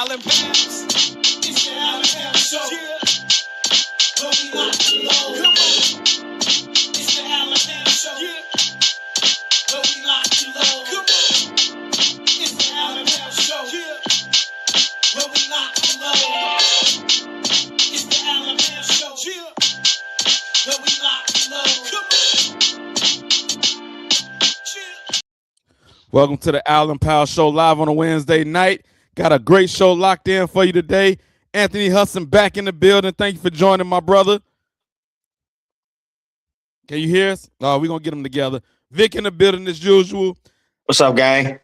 Allen Pounds. It's the Allen Pounds Show. Yeah. Where we lock and load. Come on. It's the Allen Pounds Show. Yeah. Where we lock and load. Come on. It's the Allen Pounds Show. Yeah. Where we lock and load. It's the Allen Pounds Show. Yeah. Where we lock and load. Come on. Yeah. Welcome to the Allen Powell Show live on a Wednesday night. Got a great show locked in for you today. Anthony Hudson back in the building. Thank you for joining, my brother. Can you hear us? We're going to get them together. Vic in the building as usual. What's up, gang?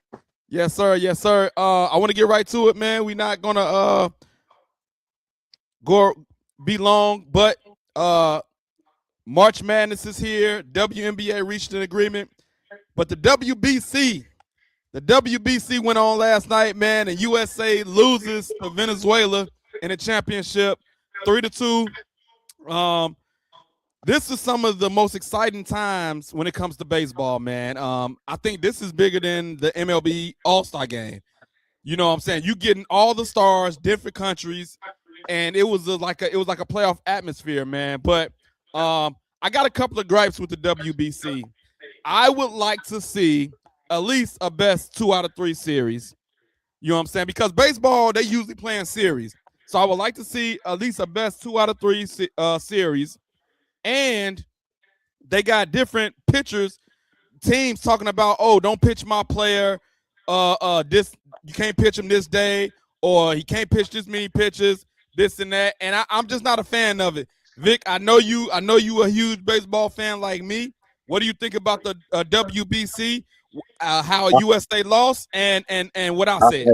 Yes, sir. Yes, sir. I want to get right to it, man. We're not going to be long, but March Madness is here. WNBA reached an agreement. But the WBC went on last night, man, and USA loses to Venezuela in the championship, 3-2. This is some of the most exciting times when it comes to baseball, man. I think this is bigger than the MLB All-Star game. You know what I'm saying? You getting all the stars, different countries, and it was like a playoff atmosphere, man. But I got a couple of gripes with the WBC. I would like to see at least a best 2 out of 3 series. You know what I'm saying? Because baseball, they usually play in series. So I would like to see at least a best 2 out of 3 series. And they got different pitchers, teams talking about, oh, don't pitch my player. This you can't pitch him this day, or he can't pitch this many pitches, this and that. And I'm just not a fan of it. Vic, I know you a huge baseball fan like me. What do you think about the WBC? How USA lost and what I said?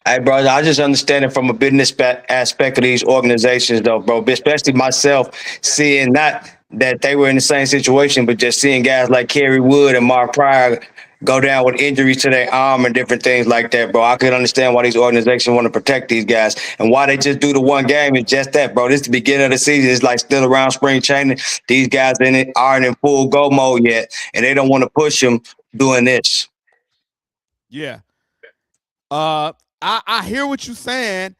Hey, bro, I just understand it from a business aspect of these organizations, though, bro. Especially myself, seeing not that they were in the same situation, but just seeing guys like Kerry Wood and Mark Pryor go down with injuries to their arm and different things like that, bro. I can understand why these organizations want to protect these guys and why they just do the one game. It's just that, bro. This is the beginning of the season. It's like still around spring training. These guys aren't in full go mode yet, and they don't want to push them doing this. Yeah. I hear what you're saying,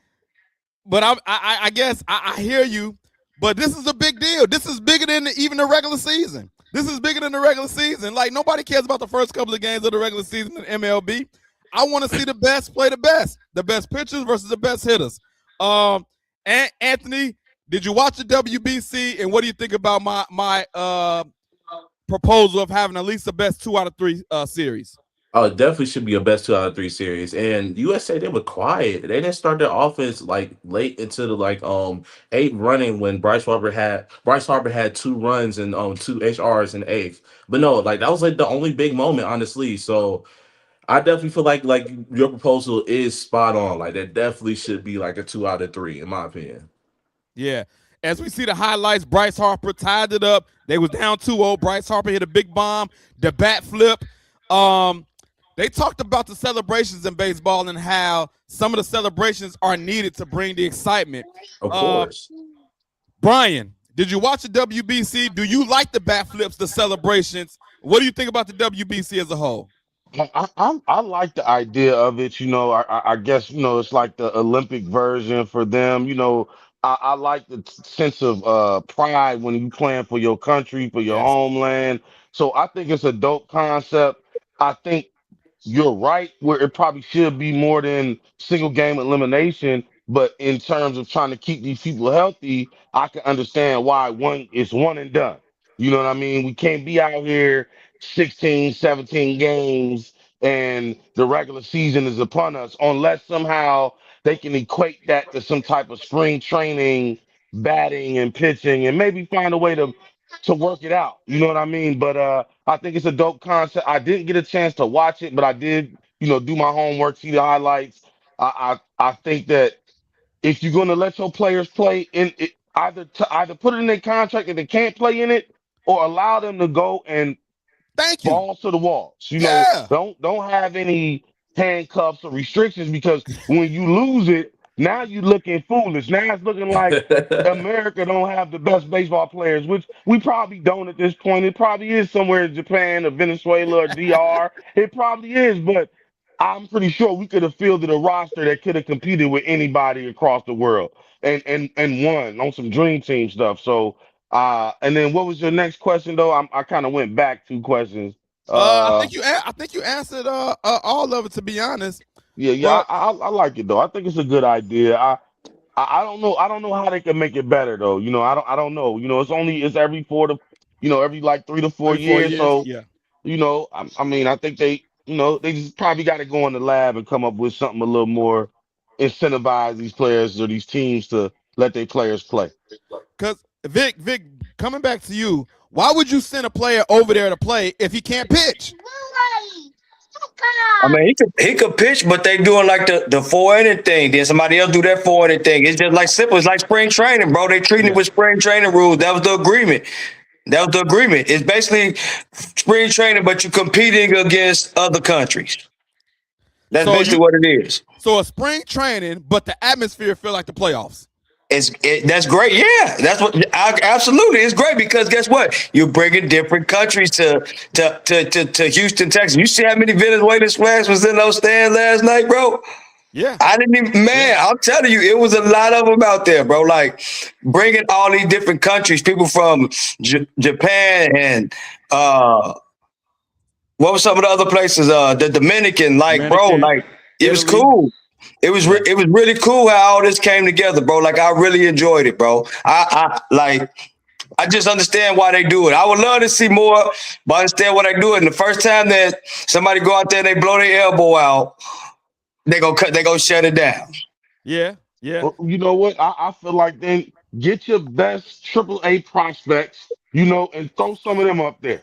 but I guess I hear you. But this is a big deal. This is bigger than even the regular season. This is bigger than the regular season. Like, nobody cares about the first couple of games of the regular season in MLB. I want to see the best play the best pitchers versus the best hitters. Anthony, did you watch the WBC, and what do you think about my proposal of having at least the best 2 out of 3 series? Oh, it definitely should be a best 2 out of 3 series. And USA, they were quiet. They didn't start their offense like late into the 8th running when Bryce Harper had 2 runs and 2 HRs in the 8th. But no, that was the only big moment, honestly. So I definitely feel like your proposal is spot on. That definitely should be a 2 out of 3, in my opinion. Yeah. As we see the highlights, Bryce Harper tied it up. They was down 2-0. Bryce Harper hit a big bomb, the bat flip. They talked about the celebrations in baseball and how some of the celebrations are needed to bring the excitement. Of course. Brian, did you watch the WBC? Do you like the bat flips, the celebrations? What do you think about the WBC as a whole? I like the idea of it. I guess, it's like the Olympic version for them. I like the sense of pride when you playing for your country, for your homeland. So I think it's a dope concept. I think you're right where it probably should be more than single game elimination. But in terms of trying to keep these people healthy, I can understand why it's one and done. You know what I mean? We can't be out here 16, 17 games and the regular season is upon us unless somehow they can equate that to some type of spring training, batting and pitching, and maybe find a way to work it out. You know what I mean? But I think it's a dope concept. I didn't get a chance to watch it, but I did, do my homework, see the highlights. I think that if you're going to let your players play in it, either put it in their contract that they can't play in it, or allow them to go and balls to the walls. Don't have any handcuffs or restrictions, because when you lose it, now you're looking foolish. Now it's looking like America don't have the best baseball players, which we probably don't at this point. It probably is somewhere in Japan or Venezuela or DR. It probably is, but I'm pretty sure we could have fielded a roster that could have competed with anybody across the world and won on some dream team stuff. So and then what was your next question though? I kind of went back 2 questions. Uh I think you answered all of it, to be honest. yeah, But I like it though. I think it's a good idea. I don't know. I don't know how they can make it better though. I don't know. It's every 4 to every like 3 to 4 every 4 years, years. yeah. I mean, I think they just probably got to go in the lab and come up with something a little more incentivize these players or these teams to let their players play. Because Vic, coming back to you, why would you send a player over there to play if he can't pitch? I mean, he could pitch, but they doing like the 4 inning thing. Then somebody else do that 4 inning thing. It's just like simple. It's like spring training, bro. They treating it Yeah. with spring training rules. That was the agreement. It's basically spring training, but you're competing against other countries. That's So basically what it is. so a spring training, but the atmosphere feel like the playoffs. That's great. Yeah, absolutely. It's great because guess what? You're bringing different countries to Houston, Texas. You see how many Venezuelan flags was in those stands last night, bro? Yeah. I didn't even, man, Yeah. I'm telling you, it was a lot of them out there, bro. Like bringing all these different countries, people from Japan and what was some of the other places? The Dominican, like, bro, Dominican, like it was Italy. cool. It was Yeah. it was really cool how all this came together, bro. Like I really enjoyed it, bro. I just understand why they do it. I would love to see more, but I understand why they do it. And the first time that somebody go out there and they blow their elbow out, they go shut it down. Yeah. Yeah. Well, you know what? I feel like then get your best AAA prospects, and throw some of them up there.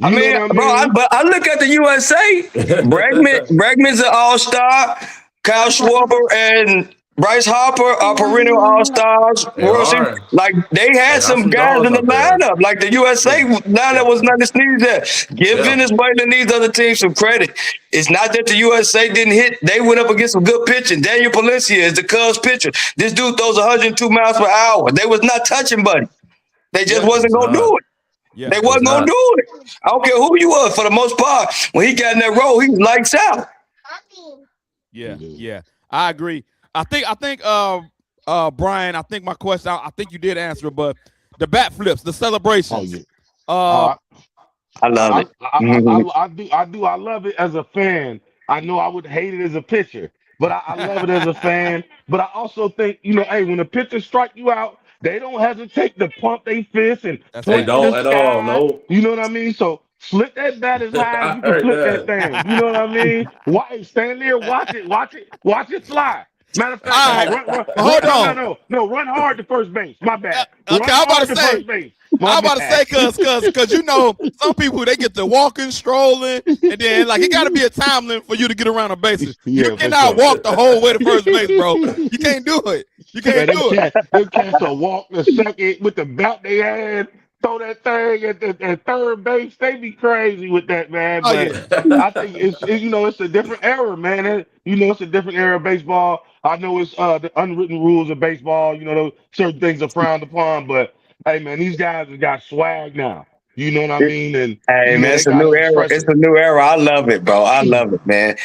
I You know mean, what I bro, mean? but I look at the USA. Bregman's an all-star. Kyle Schwarber and Bryce Harper are perennial all-stars. They are. Like they They had got some some guys dogs in the up there. lineup. Like the USA Yeah. lineup was nothing to sneeze at. Give Yeah. Venezuela and these other teams some credit. It's not that the USA didn't hit. They went up against some good pitching. Daniel Palencia is the Cubs pitcher. This dude throws 102 miles per hour. They was not touching Buddy. They just Yeah. wasn't It's gonna not. do it. Yeah. They It's wasn't gonna not. do it. I don't care who you was. For the most part, when he got in that role, he was lights out. Yeah. Yeah. I agree. I think Brian, I think my question, I think you did answer it, but the bat flips, the Oh celebrations. yeah. Uh I love I, it. I, Mhm. I do. I love it as a fan. I know I would hate it as a pitcher, but I love it as a fan. But I also think, hey, when the pitchers strike you out, they don't hesitate to pump their fist and that's They point facts. to the don't at all. sky. No. You know what I mean? So flip that bat as high as I you can heard flip that that. thing. You know what I mean? Why stand there, watch it fly. Matter of fact, All right. Hold on. no, run hard to first base. My bad. Okay, Run I'm about hard to to say, first base. I'm My about to say, bad. cause some people they get to walking, strolling, and then like it got to be a time limit for you to get around the bases. Yeah, You for cannot sure. walk the whole way to first base, bro. You can't do it. You Man, can't do it. them cats will walk the second with the belt they had, throw that thing at third base. They be crazy with that, man. Oh But yeah, I think it's a different era, man. It's a different era of baseball. I know it's the unwritten rules of baseball. Those certain things are frowned upon, but hey, man, these guys have got swag now. You know what I mean? And Hey man, they it's a got to new era. express It's it. a new era. I love it, bro. I love it, man.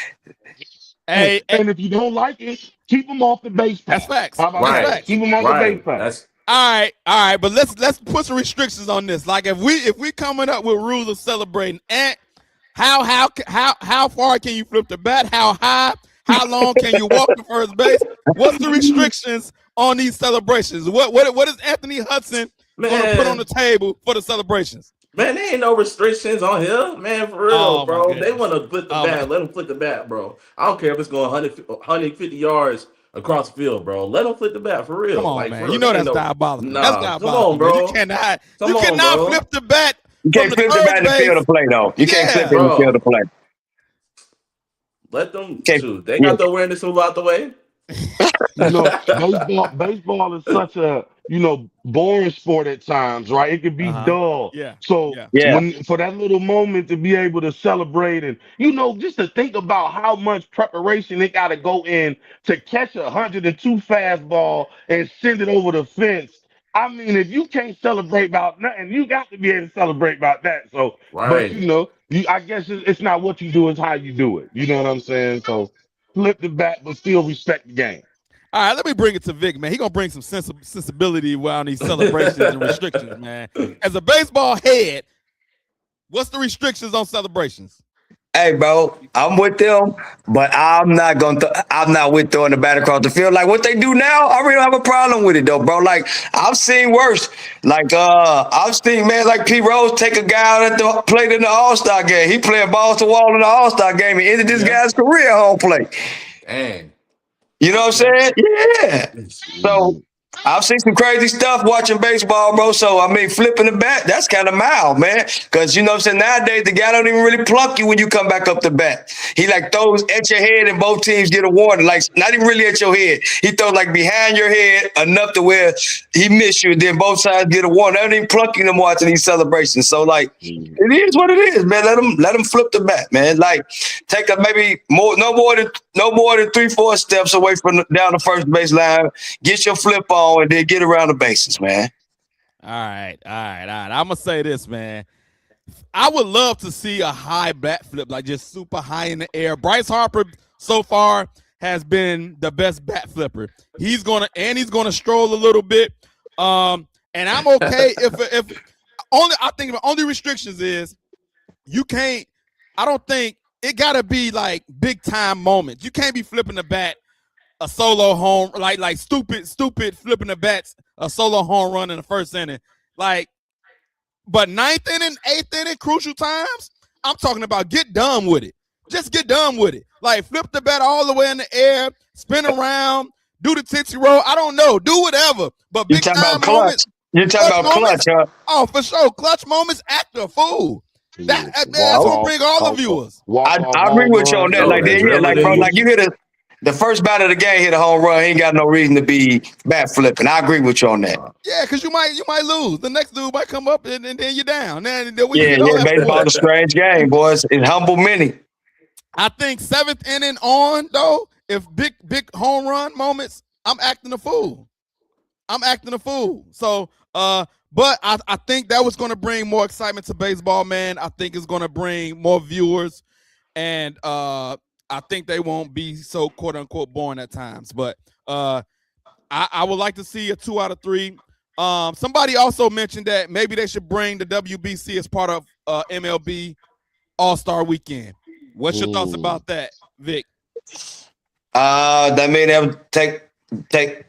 And, hey, and if you don't like it, keep them off the base that's path. facts. How about That's that? Right. facts. Keep them off the base Right. path. That's All right, but let's put some restrictions on this. Like if we coming up with rules of celebrating, and how far can you flip the bat? How high? How long can you walk to first base? What's the restrictions on these celebrations? What is Anthony Hudson going to put on the man. table for the celebrations? Man, there ain't no restrictions on here, man. For real, Oh my bro. They goodness. want to flip the Oh my. bat. Let them flip the bat, bro. I don't care if it's going 150 yards across the field, bro. Let them flip the bat for Come real. on, Like, for man. You real. know There ain't that's no. diabolical. That's Nah, come diabolical, on, man. You bro. cannot. Come You on, cannot bro. flip the bat You from can't the flip the bat third in the field base. of play though. You can't flip Yeah. it in the field Bro, of play. let them Can't, shoot. They yeah. got the awareness move out the way. Baseball is such a boring sport at times, right? It can be Uh-huh. dull. Yeah. So Yeah. Yeah. when for that little moment to be able to celebrate and just to think about how much preparation it got to go in to catch 102 fastball and send it over the fence. I mean, if you can't celebrate about nothing, you got to be able to celebrate about that. So, but Right. I guess it's not what you do, it's how you do it. You know what I'm saying? So flip the bat, but still respect the game. All right, let me bring it to Vic, man. He gonna bring some sensibility around these celebrations and restrictions, man. As a baseball head, what's the restrictions on celebrations? Hey, bro, I'm with them, but I'm not with throwing the bat across the field. Like what they do now, I really don't have a problem with it though, bro. Like I've seen worse. Like I've seen man like Pete Rose take a guy out at the plate in the All-Star game. He playing balls to wall in the All-Star game and ended this guy's career at home plate. Dang. You know what I'm saying? Yeah. So I've seen some crazy stuff watching baseball, bro. So, I mean, flipping the bat, that's kind of mild, man. Because, you know what I'm saying, nowadays, the guy don't even really pluck you when you come back up the bat. He, like, throws at your head and both teams get a warning. Like, not even really at your head. He throws, like, behind your head enough to where he missed you, and then both sides get a warning. They don't even pluck you no more after these celebrations. So, like, it is what it is, man. Let them flip the bat, man. Like, take maybe no more than 3-4 steps away from down the first baseline. Get your flip on. And then get around the bases, man. All right. I'm gonna say this, man. I would love to see a high bat flip, like just super high in the air. Bryce Harper so far has been the best bat flipper. He's gonna stroll a little bit. And I'm okay if only I think the only restrictions is you can't. I don't think it gotta be like big time moments. You can't be flipping the bat. A solo home, like stupid flipping the bats, a solo home run in the first inning. Like, but ninth inning, eighth inning, crucial times, I'm talking about get done with it. Just get done with it. Like, flip the bat all the way in the air, spin around, do the Tootsie Roll. I don't know. Do whatever. But big time moments. You're talking about clutch, huh? Oh, for sure. Clutch moments, act a fool. That's what bring all the viewers. I agree with you on that. Like, bro, like you hit the first bat of the game, hit a home run. He ain't got no reason to be bat flipping. I agree with you on that. Yeah, because you might lose. The next dude might come up and then you're down. Baseball's a strange game, boys. It humble many. I think seventh inning on though, if big home run moments, I'm acting a fool. So, but I think that was going to bring more excitement to baseball, man. I think it's going to bring more viewers, and I think they won't be so quote unquote boring at times, but I would like to see a 2 out of 3. Somebody also mentioned that maybe they should bring the WBC as part of MLB All-Star Weekend. What's your thoughts about that, Vic? That mean they would take.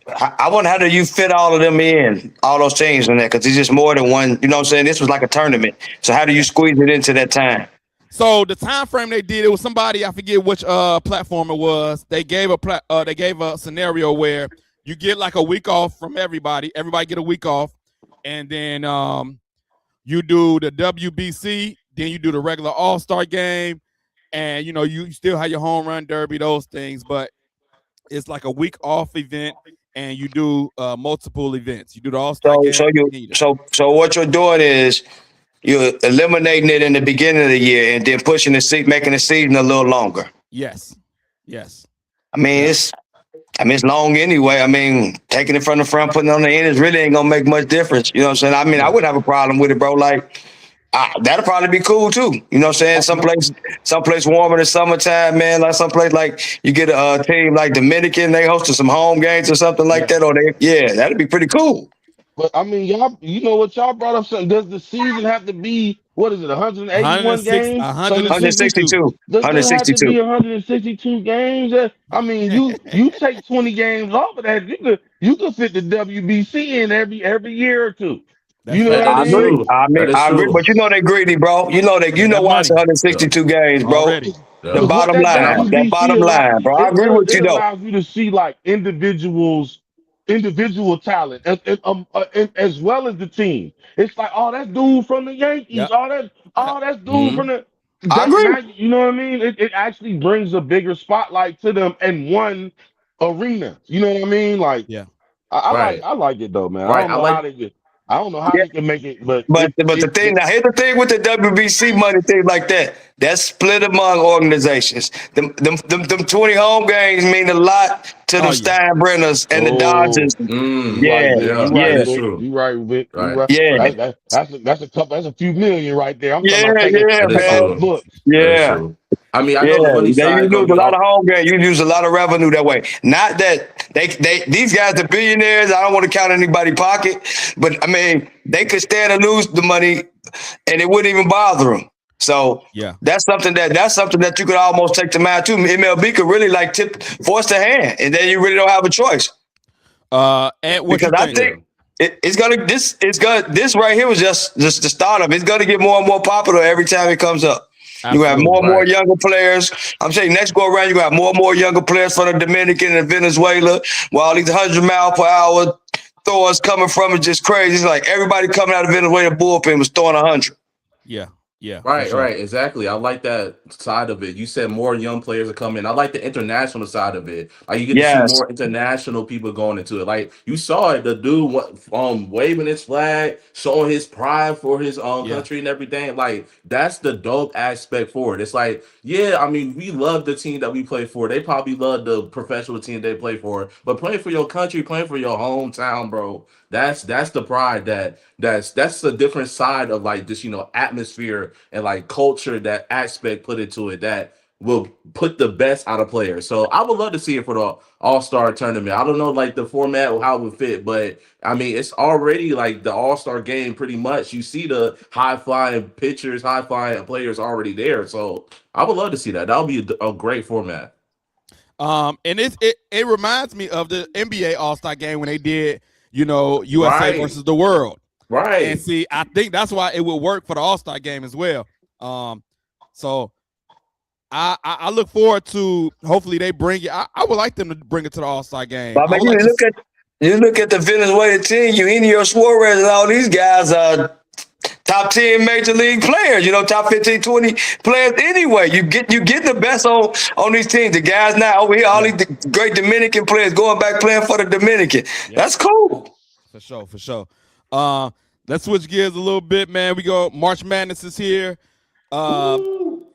I wonder how do you fit all of them in, all those teams in there? Because it's just more than one. You know what I'm saying? This was like a tournament. So how do you squeeze it into that time? So the time frame they did, it was somebody, I forget which platform it was. They gave a scenario where you get like a week off from everybody. Everybody get a week off, and then you do the WBC, then you do the regular All-Star game, and you still have your home run derby, those things, but it's like a week off event, and you do multiple events. You do the All-Star game. So what you're doing is you're eliminating it in the beginning of the year and then pushing making the season a little longer. Yes. I mean, it's long anyway. I mean, taking it from the front, putting it on the end, really ain't gonna make much difference. You know what I'm saying? I mean, I wouldn't have a problem with it, bro. Like, that'll probably be cool too. You know what I'm saying? Someplace warmer in the summertime, man. Like someplace like you get a team like Dominican, they hosting some home games or something like that. Or that'd be pretty cool. But I mean, y'all, you know what y'all brought up? Something. Does the season have to be 181 games? 162. Does it have to be 162 games? I mean, you take 20 games off of that, you could fit the WBC in every year or two. You know what I mean? I agree, but you know they greedy, bro. You know why it's 162 games, bro. Already. The bottom line, bro. I agree with you though. It allows you to see like individual talent, as well as the team. It's like, oh, that's dude from the Yankees. Yep. That's dude from the. I agree. You know what I mean? It actually brings a bigger spotlight to them in one arena. You know what I mean? Like, yeah, I like it though, man. Right. I don't know how they can make it, but the thing now, here's the thing with the WBC money thing like that. That's split among organizations. Them 20 home games mean a lot to them Oh yeah. Steinbrenners and the Oh, Dodgers. you Mm, right, Yeah, Vic. You yeah, yeah, right, that is Vic. true. You right, Vic. You Right, right. yeah, right. That's a couple. That's a few million right there. I'm talking yeah, about yeah, That take is off the man. true. books. That is Yeah. true. I mean, I Yeah, know the money you side gonna lose be a lot of all. home games. You lose a lot of revenue that way. Not that they these guys are billionaires. I don't want to count anybody's pocket, but I mean they could stand to lose the money, and it wouldn't even bother them. So Yeah. that's something that you could almost take to mind too. MLB could really like force the hand, and then you really don't have a choice And what because you I think? Yeah, think this right here was just the start of it. It's gonna get more and more popular every time it comes up. You have more Absolutely. and more right. younger players. I'm saying next go around, you got more and more younger players from the Dominican and Venezuela. While these 100-mile-per-hour throwers coming from it just crazy. It's like everybody coming out of Venezuela bullpen was throwing 100. Yeah. Yeah, for Right, sure. right, exactly. I like that side of it. You said more young players are coming. I like the international side of it. Like you get to see Yes, more international people going into it. Like you saw it, the dude waving his flag, showing his pride for his own Yeah. country and everything. Like that's the dope aspect for it. It's like, yeah, I mean, we love the team that we play for. They probably love the professional team they play for. But playing for your country, playing for your hometown, bro. That's the pride that's a different side of like this, atmosphere and like culture, that aspect put into it that will put the best out of players. So I would love to see it for the All-Star tournament. I don't know like the format or how it would fit, but I mean it's already like the All-Star game pretty much. You see the high flying pitchers, high flying players already there. So I would love to see that. That would be a great format. And it reminds me of the NBA All Star game when they did, USA Right. versus the world. And Right. see, I think that's why it would work for the All Star game as well. So I look forward to hopefully they bring it. I would like them to bring it to the All Star game. but I I mean would like to. you look at the Venezuela team. Eugenio Suarez and all these guys are top 10 major league players, top 15, 20 players anyway. You get the best on these teams. The guys now over here, all Yeah, these great Dominican players going back playing for the Dominican. yeah, That's cool. for sure, for sure. Uh, let's switch gears a little bit, man. We go. March Madness is here. Uh, Woo.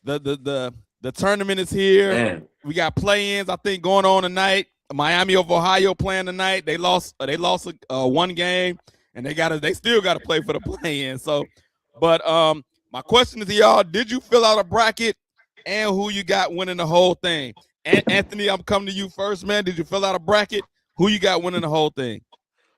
the tournament is here. Man. We got play-ins, I think, going on tonight. Miami of Ohio playing tonight. They lost one game, and they still gotta play for the play-in. So, but my question is to y'all: did you fill out a bracket, and who you got winning the whole thing? Anthony, I'm coming to you first, man. Did you fill out a bracket? Who you got winning the whole thing?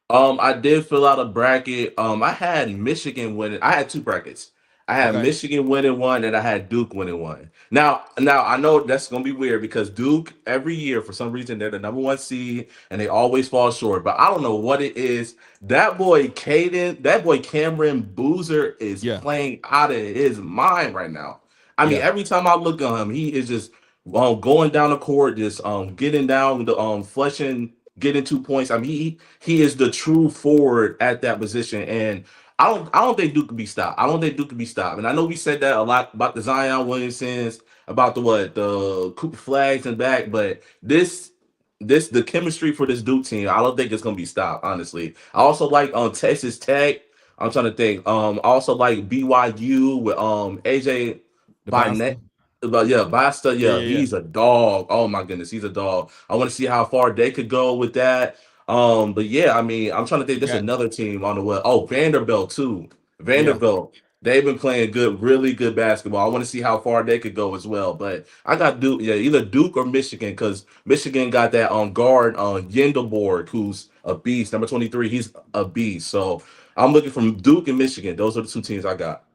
I did fill out a bracket. I had Michigan winning. I had two brackets. I had Okay. Michigan winning one, and I had Duke winning one. Now I know that's gonna be weird because Duke every year for some reason they're the number one seed and they always fall short. But I don't know what it is. That boy Cameron Boozer is Yeah, playing out of his mind right now. I mean, yeah, every time I look at him, he is just going down the court, just getting down the flushing, getting 2 points. I mean, he is the true forward at that position, and I don't think Duke can be stopped. I don't think Duke can be stopped. And I know we said that a lot about the Zion Williamsons, about the Cooper Flags and back, but the chemistry for this Duke team, I don't think it's gonna be stopped. Honestly, I also like Texas Tech. I'm trying to think. I also like BYU with AJ the Barnett. Boston. But yeah, Basta, Yeah, yeah, yeah, yeah. he's a dog. Oh my goodness, he's a dog. I want to see how far they could go with that. But yeah, I mean, I'm trying to think. You There's got another team on the way. Oh, Vanderbilt too. yeah. Vanderbilt. They've been playing good, really good basketball. I want to see how far they could go as well. But I got Duke, yeah, either Duke or Michigan, because Michigan got that on guard on Yendelborg, who's a beast. Number 23, he's a beast. So I'm looking from Duke and Michigan. Those are the two teams I got.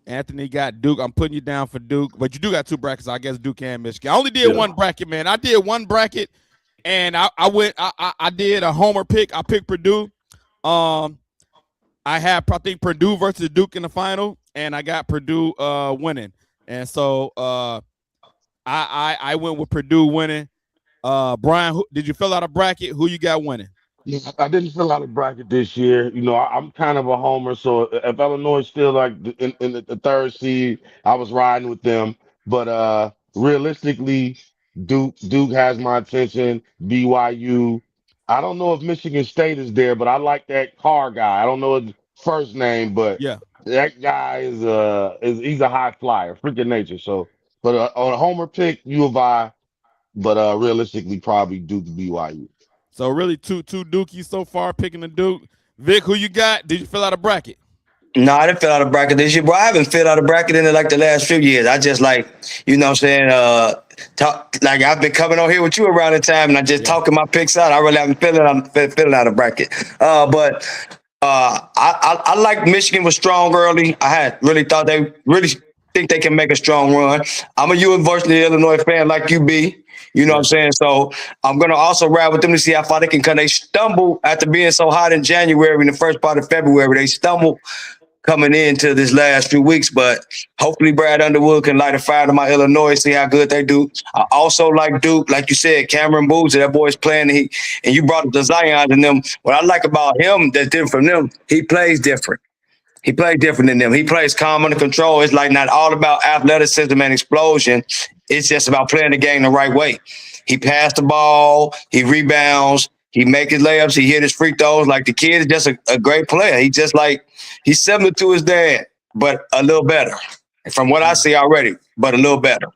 Anthony got Duke. I'm putting you down for Duke, but you do got two brackets. I guess Duke and Michigan. I only did Yeah. one bracket, man. I did one bracket, and I went. I did a homer pick. I picked Purdue. Um, I think Purdue versus Duke in the final, and I got Purdue winning. And so I went with Purdue winning. Brian, did you fill out a bracket? Who you got winning? Yeah, I didn't fill out a bracket this year. I'm kind of a homer, so if Illinois is still like in the third seed, I was riding with them. But realistically, Duke has my attention. BYU. I don't know if Michigan State is there, but I like that car guy. I don't know his first name, but Yeah. That guy is he's a high flyer, freaking nature. So, but on a homer pick, U of I, but realistically, probably Duke BYU. So really, two Dukies so far picking the Duke. Vic, who you got? Did you fill out a bracket? No, I didn't fill out a bracket this year, bro. I haven't filled out a bracket in like the last few years. I just like, you know what I'm saying, talk like I've been coming on here with you around the time and I just talking my picks out. I really haven't filling out a bracket. But I like Michigan was strong early. I had really thought they really think they can make a strong run. I'm a University of Illinois fan like you be. You know what I'm saying? So I'm going to also ride with them to see how far they can come. They stumble after being so hot in January, in the first part of February. They stumble coming into this last few weeks, but hopefully Brad Underwood can light a fire to my Illinois, see how good they do. I also like Duke, like you said, Cameron Boozer, that boy's playing. And you brought up the Zion and them. What I like about him that's different from them, he plays different. He plays different than them. He plays calm under control. It's like not all about athleticism and explosion. It's just about playing the game the right way. He passed the ball. He rebounds. He makes his layups. He hit his free throws. Like the kid is just a great player. He's similar to his dad, but a little better. From what I see already, but a little better.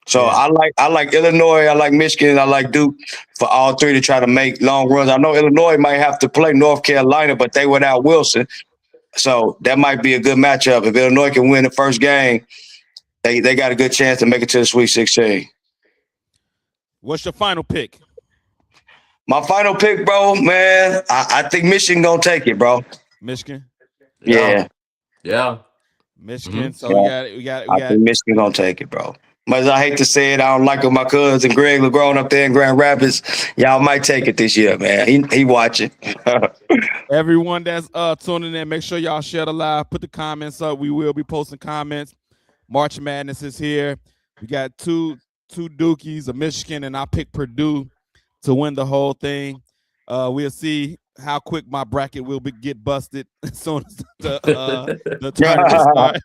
So I like Illinois, I like Michigan, I like Duke for all three to try to make long runs. I know Illinois might have to play North Carolina, but they without Wilson. So that might be a good matchup. If Illinois can win the first game, they got a good chance to make it to the Sweet 16. What's your final pick? My final pick, bro, man, I think Michigan gonna take it, bro. Michigan? Yeah. Michigan. So we got I think Michigan gonna take it, bro. But as I hate to say it, I don't like it. My cousin Greg LeGrone up there in Grand Rapids. Y'all might take it this year, man. He watching. Everyone that's tuning in, make sure y'all share the live. Put the comments up. We will be posting comments. March Madness is here. We got two Dukies, a Michigan, and I picked Purdue to win the whole thing. We'll see how quick my bracket will get busted as soon as the tournament starts.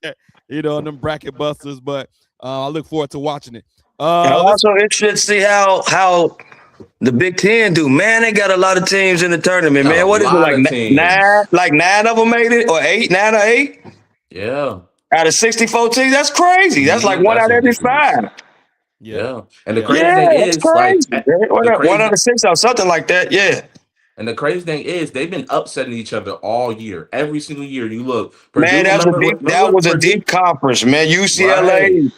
You know, them bracket busters. But I look forward to watching it. I'm also interested to see how the Big Ten do. Man, they got a lot of teams in the tournament, man. What is it, like nine? Like 9 of them made it, or 9 or 8? Yeah. Out of 64 teams, that's crazy. That's like one out of every 5. Yeah. And the crazy thing is, like, one out of 6 or something like that. Yeah. And the crazy thing is, they've been upsetting each other all year. Every single year, you look. Purdue, man, that was a deep conference, man. UCLA,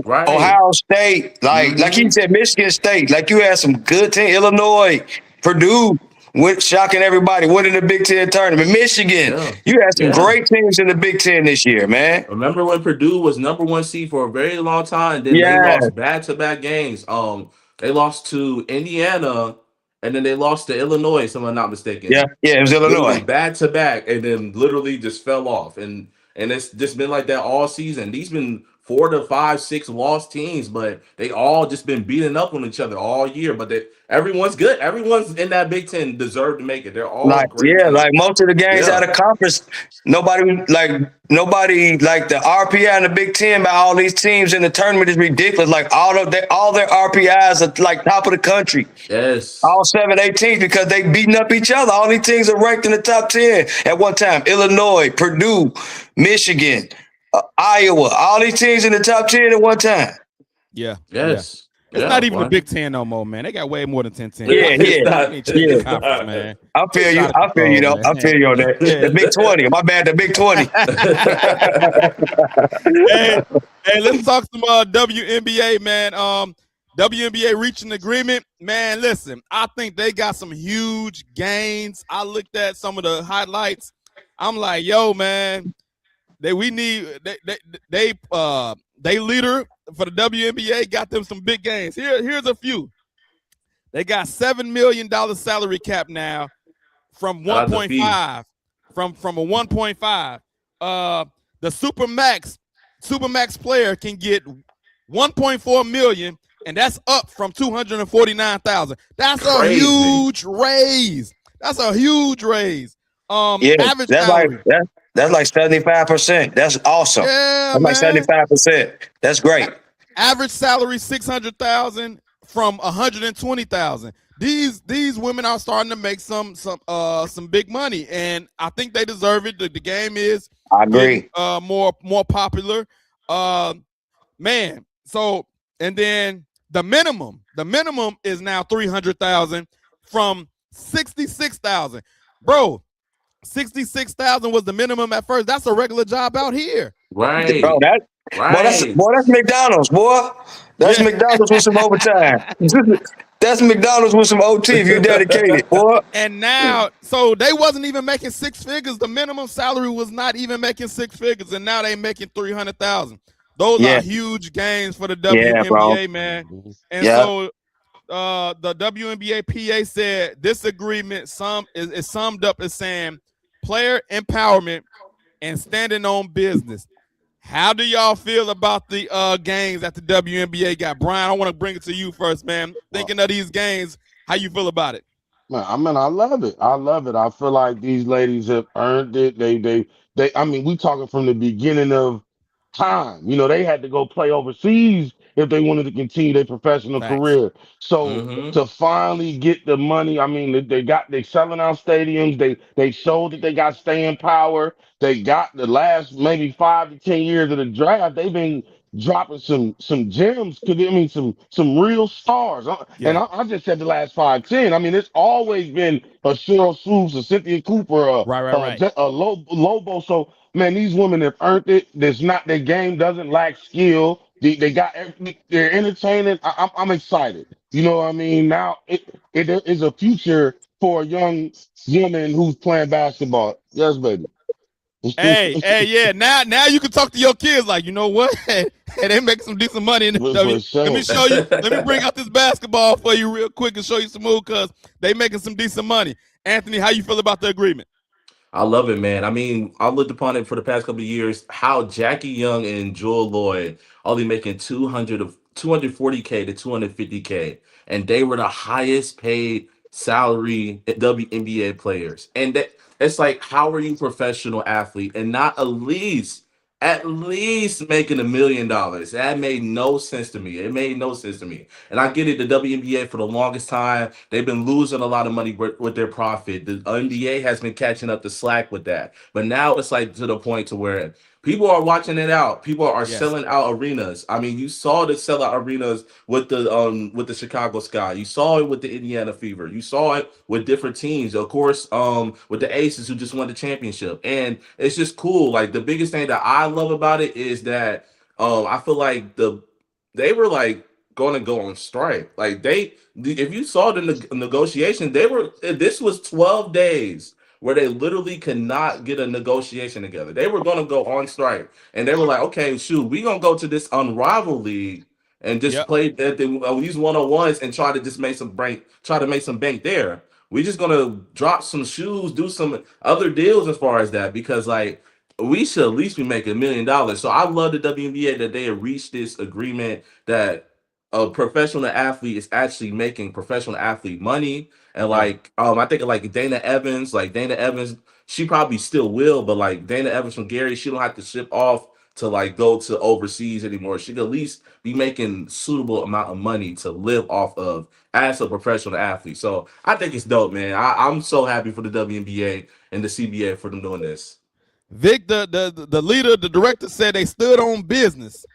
right. Ohio State, like he said, Michigan State. Like you had some good teams. Illinois, Purdue, shocking everybody, winning the Big Ten tournament. Michigan, you had some great teams in the Big Ten this year, man. Remember when Purdue was #1 seed for a very long time? Then they lost back-to-back games. They lost to Indiana. And then they lost to Illinois, if I'm not mistaken. Yeah, it was Illinois. Back to back, and then literally just fell off. And it's just been like that all season. These been 4 to 5, 6 lost teams, but they all just been beating up on each other all year. But everyone's good. Everyone's in that Big Ten deserve to make it. They're all great teams. Like most of the games out of conference, nobody like the RPI in the Big Ten by all these teams in the tournament is ridiculous. Like all their RPIs are like top of the country. Yes. All 7, 8 teams because they beating up each other. All these teams are ranked in the top 10 at one time. Illinois, Purdue, Michigan, Iowa, all these teams in the top 10 at one time. Yeah. Yes. It's not even the Big Ten no more, man. They got way more than 10 teams. Man. I feel you. I feel you, though. I feel you on that. The Big 20. My bad, the Big 20. hey, let's talk some WNBA, man. WNBA reaching agreement. Man, listen, I think they got some huge gains. I looked at some of the highlights. I'm like, yo, man, they leader for the WNBA got them some big gains. Here's a few. They got $7 million salary cap now from 1.5. From a 1.5. The Supermax player can get 1.4 million, and that's up from 249,000. That's a huge raise. That's a huge raise. Average salary. That's like 75%. That's awesome. Yeah, that's like 75%. That's great. Average salary 600,000 from 120,000. these women are starting to make some big money, and I think they deserve it. The game is I getting agree. more popular. Uh, man. So and then the minimum is now 300,000 from 66,000, bro. 66,000 was the minimum at first. That's a regular job out here. Bro, Right. Right. that's McDonald's, boy. That's Yeah. McDonald's with some overtime. That's McDonald's with some OT if you dedicated, boy. And now, so they wasn't even making six figures. The minimum salary was not even making six figures, and now they making 300,000. Those are Yeah, huge gains for the yeah, bro. WNBA, man. And Yeah. so the WNBA PA said this agreement is summed up as saying player empowerment and standing on business. How do y'all feel about the gains that the WNBA got? Brian, I want to bring it to you first, man. Well, Thinking of these gains, how you feel about it? man, I love it. I love it. I feel like these ladies have earned it. They. I mean, we talking from the beginning of time. You know, they had to go play overseas if they wanted to continue their professional Facts. career. So Mm-hmm. to finally get the money, I mean, they selling out stadiums. They showed that they got staying power. They got the last maybe 5 to 10 years of the draft. They've been dropping some gems. Cause I mean some real stars. And Yeah. I just said the last 5, 10. I mean, it's always been a Cheryl Swoops, a Cynthia Cooper, Right, right, right. a Lobo. So man, these women have earned it. There's not their game doesn't lack skill. They got they're entertaining. I'm excited. You know what I mean? Now it is a future for a young woman who's playing basketball. Yes, baby. Hey, yeah. Now you can talk to your kids like, you know what? Hey, they make some decent money in the W. For Let me sure. show you. Let me bring out this basketball for you real quick and show you some moves because they making some decent money. Anthony, how you feel about the agreement? I love it, man. I mean, I looked upon it for the past couple of years. How Jackie Young and Joel Lloyd only making 240K to 250K, and they were the highest paid salary WNBA players. And it's like, how are you professional athlete and not at least making $1 million? That made no sense to me. It made no sense to me. And I get it. The WNBA for the longest time they've been losing a lot of money with their profit. The NBA has been catching up the slack with that. But now it's like to the point to where people are watching it out. People are Yes. selling out arenas. I mean, you saw the sellout arenas with the Chicago Sky. You saw it with the Indiana Fever. You saw it with different teams. Of course, with the Aces who just won the championship. And it's just cool. Like the biggest thing that I love about it is that I feel like they were like going to go on strike. Like if you saw the negotiation, this was 12 days where they literally could not get a negotiation together. They were going to go on strike, and they were like, "Okay, shoot, we gonna go to this unrivaled league and just Yep. play these 1-on-1s and try to just try to make some bank there. We just gonna drop some shoes, do some other deals as far as that because like." We should at least be making $1 million. So I love the WNBA that they have reached this agreement that a professional athlete is actually making professional athlete money. And Yeah. like I think of like Dana Evans, she probably still will, but like Dana Evans from Gary, she don't have to ship off to like go to overseas anymore. She could at least be making suitable amount of money to live off of as a professional athlete. So I think it's dope, man. I'm so happy for the WNBA and the CBA for them doing this. Vic, the leader, the director said they stood on business.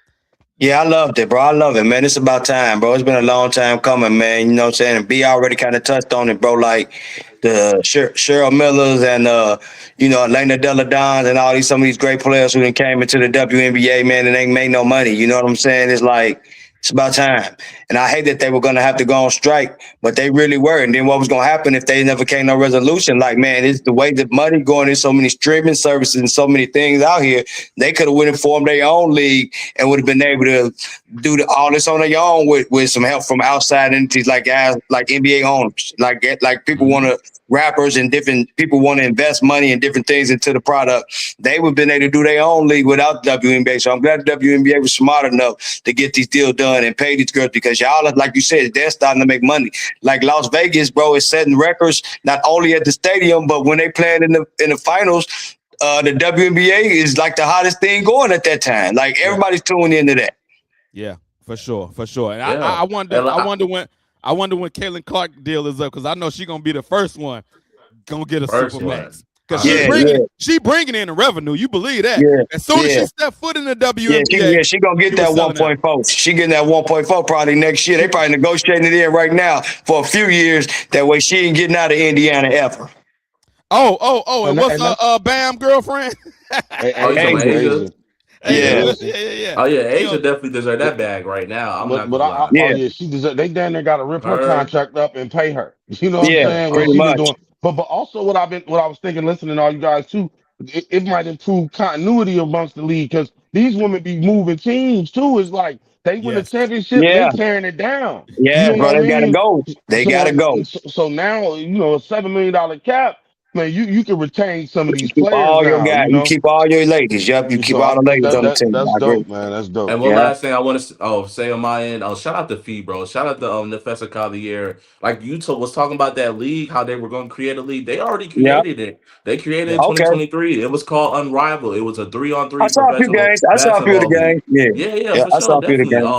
Yeah, I loved it, bro. I love it, man. It's about time, bro. It's been a long time coming, man. You know what I'm saying? And B already kind of touched on it, bro. Like the Cheryl Millers and Elena Della Dons and some of these great players who then came into the WNBA, man, and ain't made no money. You know what I'm saying? It's like it's about time. And I hate that they were gonna have to go on strike, but they really were. And then what was gonna happen if they never came no resolution? Like, man, it's the way the money going. There's so many streaming services and so many things out here. They could have went and formed their own league and would have been able to do all this on their own with some help from outside entities like guys like NBA owners, like people want Mhm. to rappers and different people want to invest money and different things into the product. They would have been able to do their own league without the WNBA. So I'm glad the WNBA was smart enough to get these deals done and pay these girls because y'all, like you said, they're starting to make money. Like Las Vegas, bro, is setting records not only at the stadium but when they playing in the finals. The WNBA is like the hottest thing going at that time. Like Yeah. everybody's tuning into that. Yeah, for sure, for sure. And Yeah. I wonder, And I wonder when. I wonder when Caitlin Clark deal is up because I know she's gonna be the first one gonna get a First super one. max because I she Yeah, agree. bringing yeah, she bringing in the revenue. You believe that? yeah, As soon as yeah. she stepped foot in the Yeah, WNBA, she gonna get she was that selling out. 1.4. She getting that 1.4 probably next year. They She, probably negotiating it in right now for a few years. That way she ain't getting out of Indiana ever. and what's And that's Bam girlfriend? Oh, you talking Asia, about Asia. Asia? Asia. Asia, Yeah, Yeah, yeah. Oh yeah, She Asia definitely deserves that bag right now. I'm not but gonna lie. oh yeah, yeah, she deserve. They down there got to rip her Her, contract up and pay her. You know what I'm yeah, saying? What pretty she been much. doing. But also what I was thinking, listening to all you guys too, it might improve continuity amongst the league because these women be moving teams too. It's like they win a yes, championship, they Yeah, tearing it down. You yeah, know bro. what I They gotta mean? go. They gotta go. So now a $7 million cap, man. You can retain some of You these keep players all your now. guys. You You know. keep all your ladies. Yep, you keep So all I the think ladies on the team. that's I agree. dope, man. That's dope. and one Yeah, last thing I want to say on my end. Shout out to Fee, bro. Shout out to Nefessa Collier. Like was talking about that league, how they were going to create a league. They already yeah. created it. They created it in yeah. Okay. 2023. It was called Unrivaled. It was a I 3-on-3 saw a few professional games. I saw a few of the basketball league. games. Yeah, Yeah, yeah, yeah. for I sure, saw a few of the definitely. games.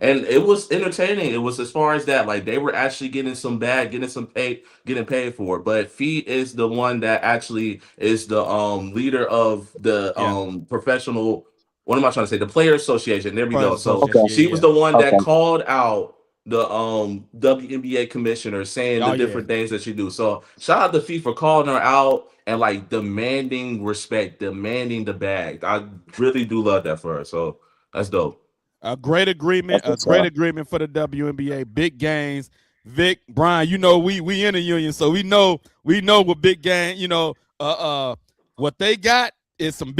And it was entertaining. It was as far as that, like they were actually getting some bag, getting some pay, getting paid for it. But Fee is the one that actually is the leader of the Yeah. professional. What am I trying to say? The player association. There we go. Players So Okay, Association. she Yeah, was the one that okay. called out the WNBA commissioner saying yeah. the Oh yeah. different things that she do. So shout out to Fee for calling her out and like demanding respect, demanding the bag. I really do love that for her. So that's dope. A great agreement. That's A what's great up. agreement for the WNBA. Big games. Vic, Brian, you know we in a union, so we know what big game. What they got is some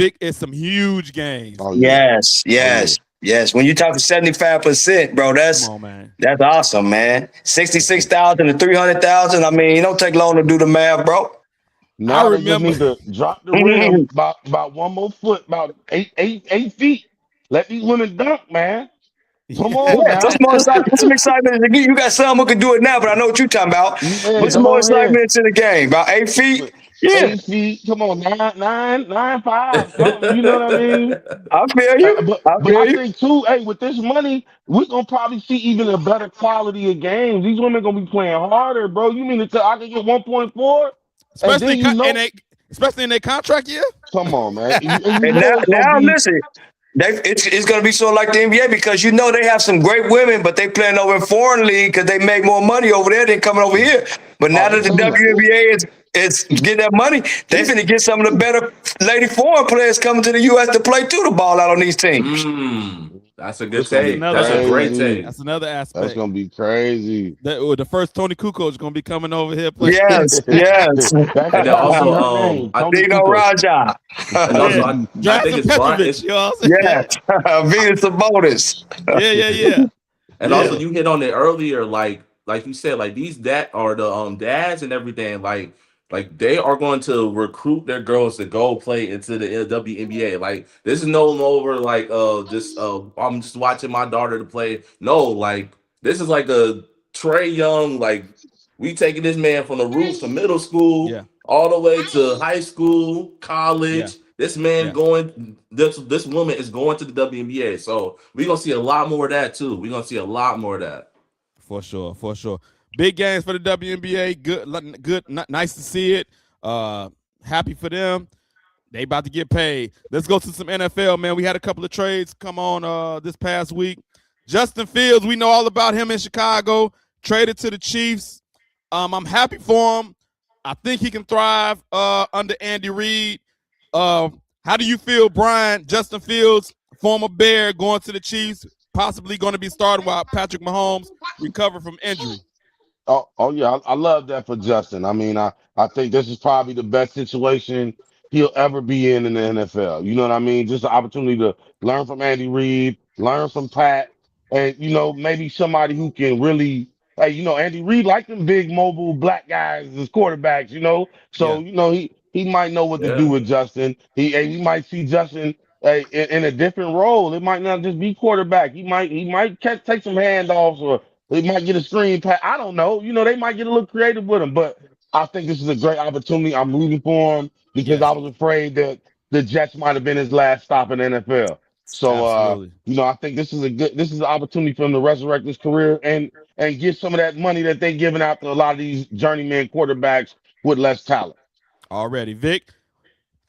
huge games. Oh yeah. Yes, Oh yeah. yes, yes. When you talk 75%, bro, Come that's on, man. that's awesome, man. 66,000 to 300,000. I mean, it don't take long to do the math, bro. I Now they just remember. need to drop the Yeah, rim about one more foot, about 8 feet. Let these women dunk, man. Come Yeah. on some now. more excitement. Put some excitement. You got some who can do it now, but I know what you're talking about. Yeah, Put some more go ahead. excitement into the game. About 8 feet. But Yeah, 8 feet. Come on, 9, 5, something. You know what I mean? I feel you. But I but feel I you. think too, hey, with this money, we're gonna probably see even a better quality of games. These women gonna be playing harder, bro. You mean to tell I can get 1.4, and especially then you in know, a especially in their contract year. come on, man, and you And know it's gonna now be. listen, it's going to be sort of like the NBA because you know they have some great women, but they playing over in foreign league because they make more money over there than coming over here. But now Oh, that the too. WNBA is getting that money, they finna get some of the better lady foreign players coming to the U.S. to play through the ball out on these teams. That's a good It's gonna That's be take. another That's a great aspect. take. crazy. That's another That's aspect. gonna be crazy. The first Tony Kukoc is gonna be coming over here playing. Yes, yes. That's And then gonna be also, her name, I Tony Dino Kukoc. Raja. and also Yeah, I think Jackson it's Brian. Petrovic. It's You know what I'm saying? Yes. Venus Sabonis. Yeah. and also Yeah. you hit on it earlier, like you said, like these that are the dads and everything, like they are going to recruit their girls to go play into the WNBA. Like this is no longer like just I'm just watching my daughter to play. No, like this is like a Trey Young, like we taking this man from the roots from middle school Yeah. all the way to high school, Yeah. college. This man Yeah. going, this woman is going to the WNBA. So we're gonna see a lot more of that too. We're gonna see a lot more of that. For sure. For sure. Big games for the WNBA. Good. Nice to see it. Happy for them. They about to get paid. Let's go to some NFL, man. We had a couple of trades come on this past week. Justin Fields, we know all about him in Chicago. Traded to the Chiefs. I'm happy for him. I think he can thrive under Andy Reid. How do you feel, Brian? Justin Fields, former Bear, going to the Chiefs, possibly going to be starting while Patrick Mahomes recover from injury. Oh yeah, I love that for Justin. I mean, I think this is probably the best situation he'll ever be in the NFL. You know what I mean? Just an opportunity to learn from Andy Reid, learn from Pat, and maybe somebody who can really. Hey, Andy Reid like them big mobile black guys as quarterbacks. So Yeah. he might know what to do Yeah. with Justin. We might see Justin. Hey, in a different role, it might not just be quarterback. He might take some handoffs or they might get a screen pass. I don't know. They might get a little creative with him, but I think this is a great opportunity. I'm rooting for him because I Yes. was afraid that the Jets might have been his last stop in the NFL. So Absolutely. I think this is an opportunity for him to resurrect his career and get some of that money that they giving out to a lot of these journeyman quarterbacks with less talent. Already. Vic, Oh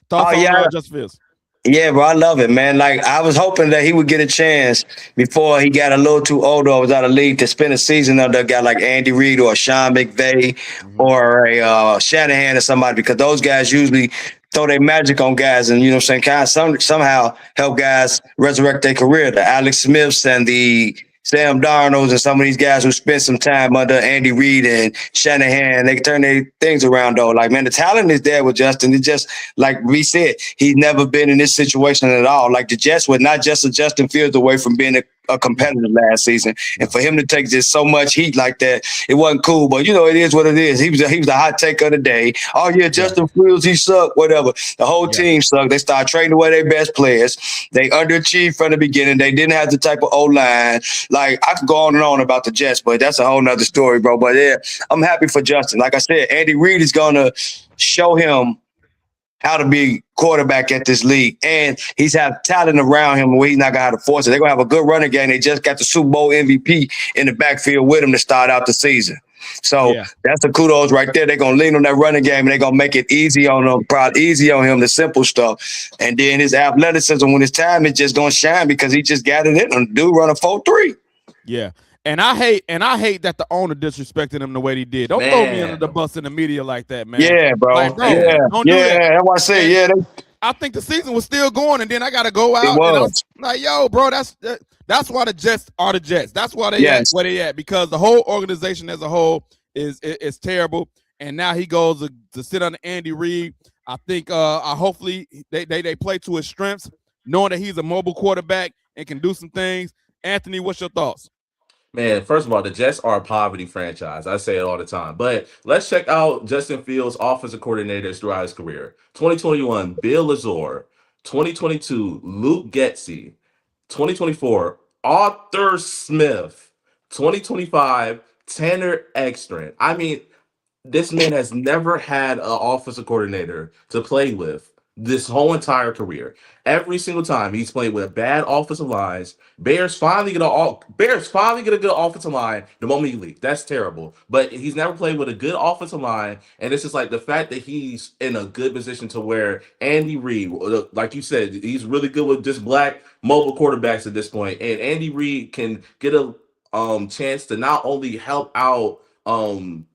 thoughts on yeah, Justin Fields? yeah, bro, I love it, man. Like I was hoping that he would get a chance before he got a little too old or was out of league to spend a season under a guy like Andy Reid or Sean McVay Mm-hmm. or a Shanahan or somebody, because those guys usually throw their magic on guys and kind of somehow help guys resurrect their career. The Alex Smiths and the Sam Darnolds and some of these guys who spent some time under Andy Reid and Shanahan, they turn their things around though. Like, man, the talent is there with Justin. It's just like we said, he's never been in this situation at all. Like the Jets were not just a Justin Fields away from being a competitor last season. And for him to take just so much heat like that, it wasn't cool. But it is what it is. He was the hot take of the day. Oh yeah, Justin Fields, he sucked. Whatever. The whole team sucked. They started trading away their best players. They underachieved from the beginning. They didn't have the type of O-line. Like I could go on and on about the Jets, but that's a whole nother story, bro. But yeah, I'm happy for Justin. Like I said, Andy Reid is gonna show him how to be quarterback at this league. And he's have talent around him where he's not going to have to force it. They're going to have a good running game. They just got the Super Bowl MVP in the backfield with him to start out the season. So that's the kudos right there. They're going to lean on that running game and they're going to make it easy on him, probably easy on him, the simple stuff. And then his athleticism when his time is just going to shine because he just got it in him. Dude run a 4.3. Yeah. And I hate that the owner disrespected him the way he did. Don't throw me under the bus in the media like that, man. Yeah, bro. Like, bro, don't do that. That's what I say. Yeah, I think the season was still going, and then I got to go out. It was. And I was like, yo, bro, that's why the Jets are the Jets. That's why they at where they at, because the whole organization as a whole is terrible. And now he goes to sit under Andy Reid. I think hopefully they play to his strengths, knowing that he's a mobile quarterback and can do some things. Anthony, what's your thoughts? Man, first of all, the Jets are a poverty franchise. I say it all the time. But let's check out Justin Fields' offensive coordinators throughout his career. 2021, Bill Lazor. 2022, Luke Getsy. 2024, Arthur Smith. 2025, Tanner Ekstrom. I mean, this man has never had an offensive coordinator to play with this whole entire career. Every single time he's played with bad offensive lines. Bears finally get a good offensive line the moment he leaves. That's terrible. But he's never played with a good offensive line. And it's just like the fact that he's in a good position to where Andy Reid, like you said, he's really good with just black mobile quarterbacks at this point. And Andy Reid can get a chance to not only help out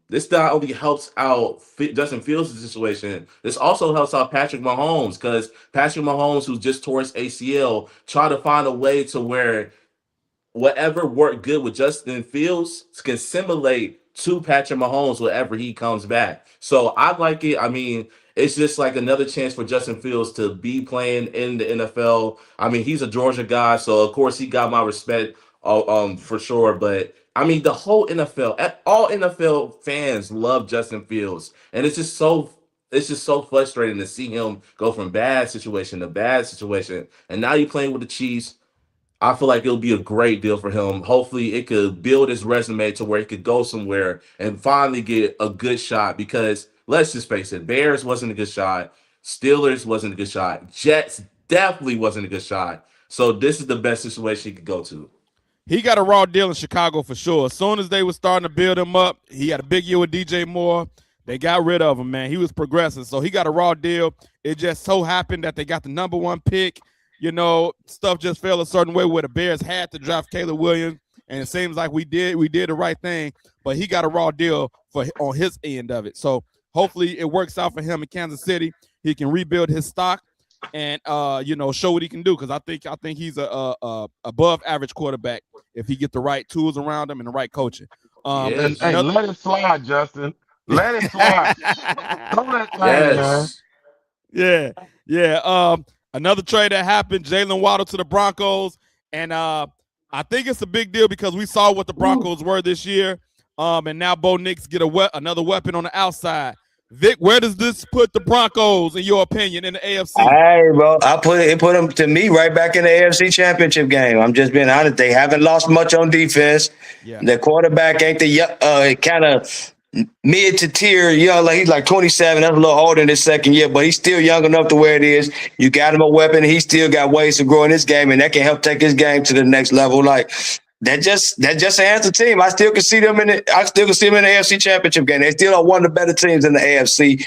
this not only helps out Justin Fields' situation, this also helps out Patrick Mahomes, because Patrick Mahomes, who just tore his ACL, tried to find a way to where whatever worked good with Justin Fields can simulate to Patrick Mahomes whenever he comes back. So I like it. I mean, it's just like another chance for Justin Fields to be playing in the NFL. I mean, he's a Georgia guy, so of course he got my respect for sure. But I mean, the whole NFL, all NFL fans love Justin Fields, and it's just so frustrating to see him go from bad situation to bad situation. And now you're playing with the Chiefs. I feel like it'll be a great deal for him. Hopefully, it could build his resume to where he could go somewhere and finally get a good shot. Because let's just face it, Bears wasn't a good shot. Steelers wasn't a good shot. Jets definitely wasn't a good shot. So this is the best situation he could go to. He got a raw deal in Chicago for sure. As soon as they were starting to build him up, he had a big year with DJ Moore. They got rid of him, man. He was progressing. So he got a raw deal. It just so happened that they got the number one pick. Stuff just fell a certain way where the Bears had to draft Caleb Williams, and it seems like we did the right thing, but he got a raw deal on his end of it. So hopefully it works out for him in Kansas City. He can rebuild his stock and show what he can do, because I think he's a above average quarterback if he get the right tools around him and the right coaching. Let it slide, Justin. Let it slide. Don't let it slide, man. Yeah. Another trade that happened, Jalen Waddle to the Broncos. And I think it's a big deal because we saw what the Broncos were this year. And now Bo Nix get another weapon on the outside. Vic, where does this put the Broncos, in your opinion, in the AFC? Hey, bro, it put them, to me, right back in the AFC Championship game. I'm just being honest. They haven't lost much on defense. Yeah. The quarterback ain't the kind of mid to tier, like he's like 27. That's a little older in his second year, but he's still young enough to where it is. You got him a weapon, and he still got ways to grow in his game, and that can help take his game to the next level. Like that just enhances the team. I still can see them in the AFC Championship game. They still are one of the better teams in the AFC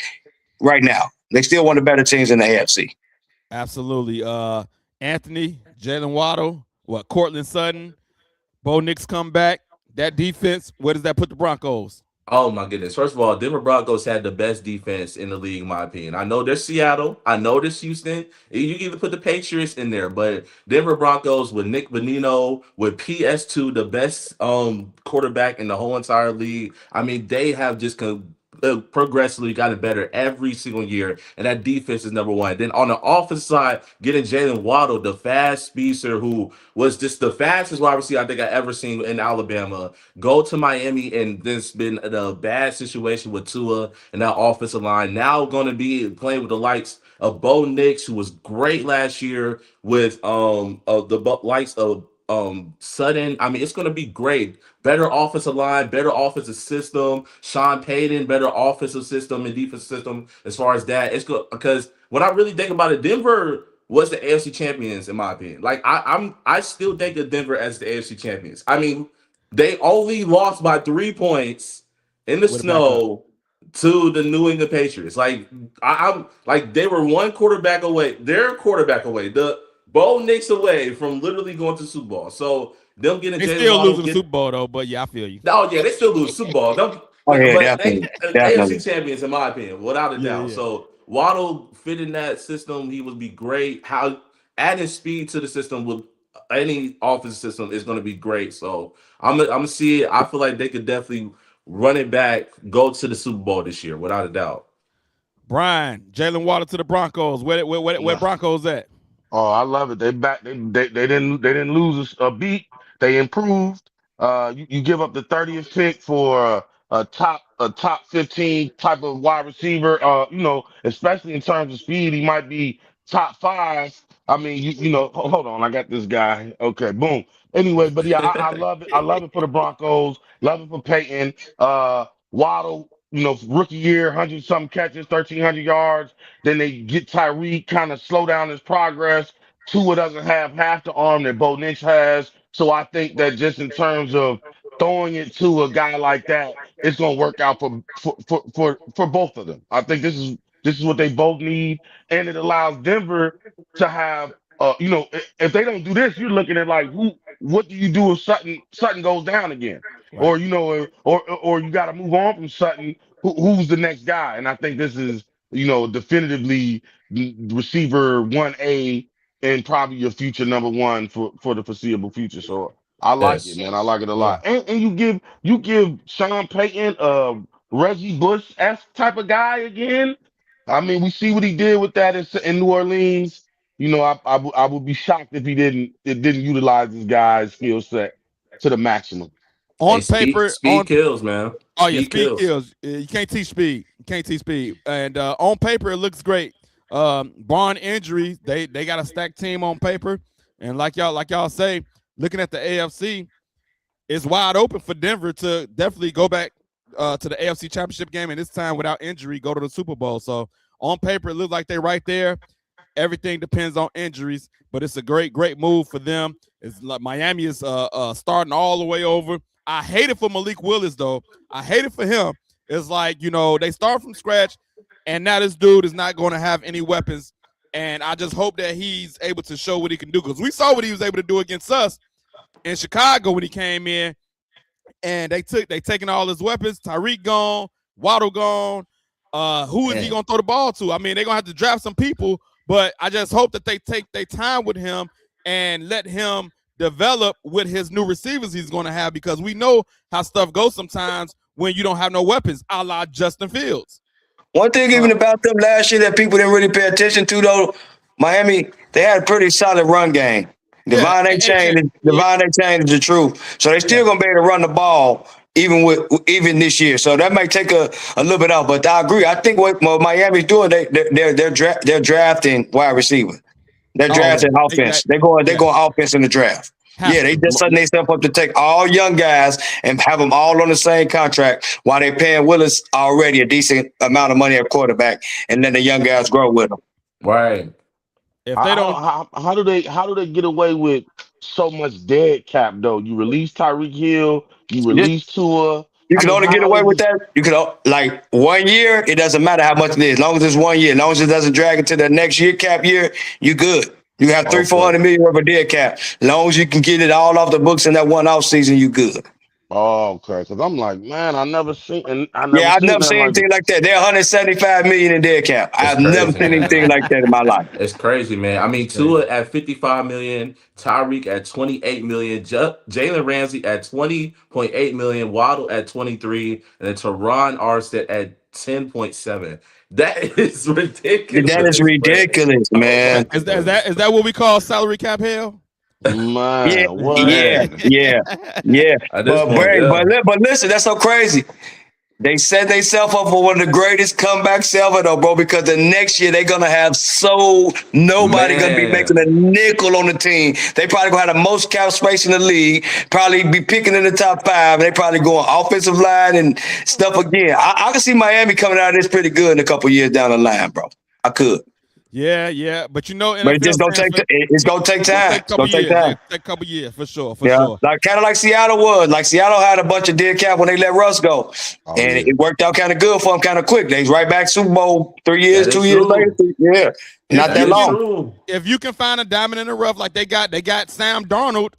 right now. They still one of the better teams in the AFC. Absolutely. Anthony, Jalen Waddle, Cortland Sutton, Bo Nix come back. That defense, where does that put the Broncos? Oh my goodness. First of all, Denver Broncos had the best defense in the league, in my opinion. I know there's Seattle. I know there's Houston. You can even put the Patriots in there, but Denver Broncos with Nick Bonino, with PS2, the best quarterback in the whole entire league. I mean, they have just progressively gotten better every single year, and that defense is number one. Then on the offense side, getting Jalen Waddle, the fast speedster, who was just the fastest wide receiver I think I ever seen in Alabama, go to Miami, and there's been a bad situation with Tua and that offensive line. Now going to be playing with the likes of Bo Nix, who was great last year, with the likes of Sutton. I mean, it's going to be great. Better offensive line, better offensive system. Sean Payton, better offensive system and defensive system. As far as that, it's good because when I really think about it, Denver was the AFC champions in my opinion. Like I still think of Denver as the AFC champions. I mean, they only lost by 3 points in the snow to the New England Patriots. Like I'm like they were one quarterback away. They're quarterback away. The Bo Nix away from literally going to the Super Bowl. So them getting they still losing the Super Bowl though, but yeah, I feel you. Oh yeah, they still lose Super Bowl. Definitely. AFC champions in my opinion, without a doubt. Yeah. So Waddle fit in that system. He would be great. How adding speed to the system with any offensive system is going to be great. So I'm gonna see it. I feel like they could definitely run it back, go to the Super Bowl this year, without a doubt. Brian, Jalen Waddle to the Broncos. Where Broncos at? Oh, I love it. They back. They didn't lose a beat. They improved. You give up the 30th pick for a top 15 type of wide receiver. Especially in terms of speed, he might be top 5. I mean, hold on. I got this guy. Okay, boom. Anyway, but yeah, I love it. I love it for the Broncos. Love it for Peyton. Waddle. Rookie year, 100-something catches, 1,300 yards. Then they get Tyreek, kind of slow down his progress. Tua doesn't have half the arm that Bo Nix has. So I think that just in terms of throwing it to a guy like that, it's gonna work out for both of them. I think this is what they both need, and it allows Denver to have if they don't do this, you're looking at like what do you do if Sutton goes down again? Right. Or you got to move on from Sutton. Who's the next guy? And I think this is definitively receiver 1A and probably your future number 1 for the foreseeable future. So I like it, man. I like it a lot. And you give Sean Payton a Reggie Bush-esque type of guy again. I mean, we see what he did with that in New Orleans. I would be shocked if he didn't utilize this guy's skill set to the maximum. On paper, speed kills, man. Speed kills. You can't teach speed. And on paper, it looks great. Barring injuries, they got a stacked team on paper. And like y'all say, looking at the AFC, it's wide open for Denver to definitely go back to the AFC Championship game, and this time without injury, go to the Super Bowl. So on paper, it looks like they're right there. Everything depends on injuries, but it's a great move for them. It's like Miami is starting all the way over. I hate it for Malik Willis, though. I hate it for him. It's like, they start from scratch, and now this dude is not going to have any weapons. And I just hope that he's able to show what he can do, because we saw what he was able to do against us in Chicago when he came in, and they taking all his weapons. Tyreek gone, Waddle gone. Who is he going to throw the ball to? I mean, they're going to have to draft some people, but I just hope that they take their time with him and let him develop with his new receivers he's going to have, because we know how stuff goes sometimes when you don't have no weapons, a la Justin Fields. One thing even about them last year that people didn't really pay attention to, though, Miami, they had a pretty solid run game. Devon ain't changed the truth. So they still going to be able to run the ball even this year. So that might take a little bit out. But I agree. I think what Miami's doing, they're drafting wide receiver. They're drafting offense. They're going offense in the draft. Have Yeah, they to. just setting themselves up to take all young guys and have them all on the same contract while they're paying Willis already a decent amount of money at quarterback, and then the young guys grow with them. Right. If they don't, How do they get away with so much dead cap though? You release Tyreek Hill, you release Tua. You I can mean, only get how away is with it? that. You can like 1 year. It doesn't matter how much it is, as long as it's 1 year. As long as it doesn't drag into the next year cap year, you good. You have three, four Okay. hundred million worth of dead cap. As long as you can get it all off the books in that one off season, you good. Oh, okay. Because I'm like, man, I never Yeah, I've seen never nothing seen like anything that. like that. They're 175 million in dead cap. It's I've never crazy, seen man. anything like that in my life. It's crazy, man. I mean, it's crazy. Tua at 55 million, Tyreek at 28 million, Jalen Ramsey at 20.8 million, Waddle at 23, and then Teron Armstead at 10.7. That is That is ridiculous, man. ridiculous, Oh my man. goodness. Is that what we call salary cap hell? Yeah, Man, what? yeah, Man, yeah, yeah. at this But point, Bray, yeah. but listen, that's so crazy. They set themselves up for one of the greatest comebacks ever, though, bro. Because the next year they're gonna have nobody gonna be making a Man. nickel on the team. They probably gonna have the most cap space in the league. Probably be picking in the top five. They probably going offensive line and stuff again. I can see Miami coming out of this pretty good in a couple years down the line, bro. I could, Yeah. But you know, but it just NFL gonna take. transfer It's gonna take it's gonna time. take a It's couple gonna take years. Yeah, time. it's take a couple years for sure, for Yeah, sure. like kind of like Seattle was. Like Seattle had a bunch of dead cap when they let Russ go, Oh and yeah. it worked out kind of good for them, kind of quick. They was right back Super Bowl 3 years, That two is years later. true. Yeah, If not you that That is can long. true. if you can find a diamond in the rough, like they got Sam Darnold.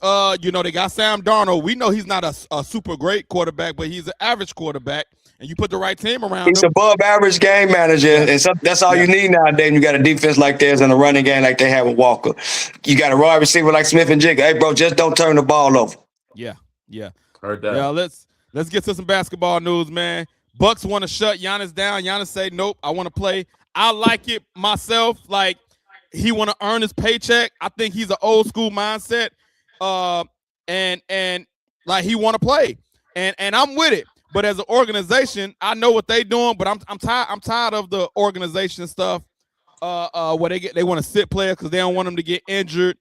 They got Sam Darnold. We know he's not a super great quarterback, but he's an average quarterback, and you put the right team around He's him. above average game manager, Yeah, and that's all yeah, you need nowadays. You got a defense like theirs and a running game like they have with Walker. You got a wide receiver like Smith and Jigga. Hey, bro, just don't turn the ball over. yeah, yeah, Heard yeah. that. Let's get to some basketball news, man. Bucks want to shut Giannis down. Giannis say, "Nope, I want to play." I like it myself. Like he want to earn his paycheck. I think he's an old school mindset. Uh, and like he want to play, and I'm with it. But as an organization, I know what they doing. But I'm tired. I'm tired of the organization stuff. Where they want to sit players because they don't want them to get injured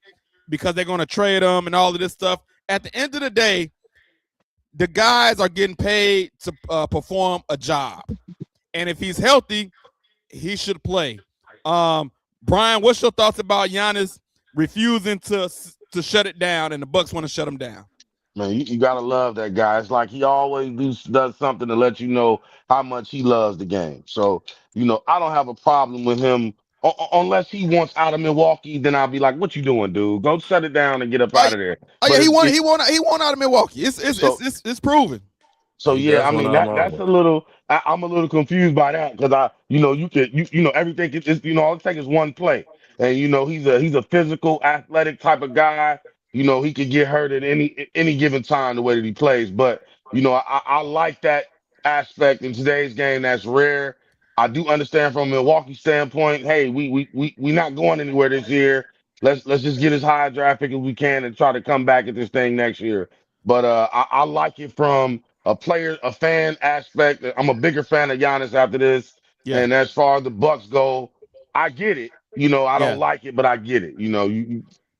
because they're going to trade them and all of this stuff. At the end of the day, the guys are getting paid to perform a job, and if he's healthy, he should play. Brian, what's your thoughts about Giannis refusing to shut it down, and the Bucks want to shut him down? Man, you gotta love that guy. It's like he always does something to let you know how much he loves the game. So, I don't have a problem with him unless he wants out of Milwaukee. Then I'll be like, "What you doing, dude? Go shut it down and get up Oh, out of there." oh yeah, But he won out of Milwaukee. so It's proven. So He yeah, does I want mean out of that's a Marvel. little. I'm a little confused by that because you could, everything. It's, all it takes is one play, and he's a physical, athletic type of guy. He could get hurt at any given time the way that he plays. But I like that aspect in today's game. That's rare. I do understand from a Milwaukee standpoint. Hey, we not going anywhere this year. Let's just get as high a draft pick as we can and try to come back at this thing next year. But I like it from a fan aspect. I'm a bigger fan of Giannis after this. Yeah, And as far as the Bucks go, I get it. I yeah, don't like it, but I get it. You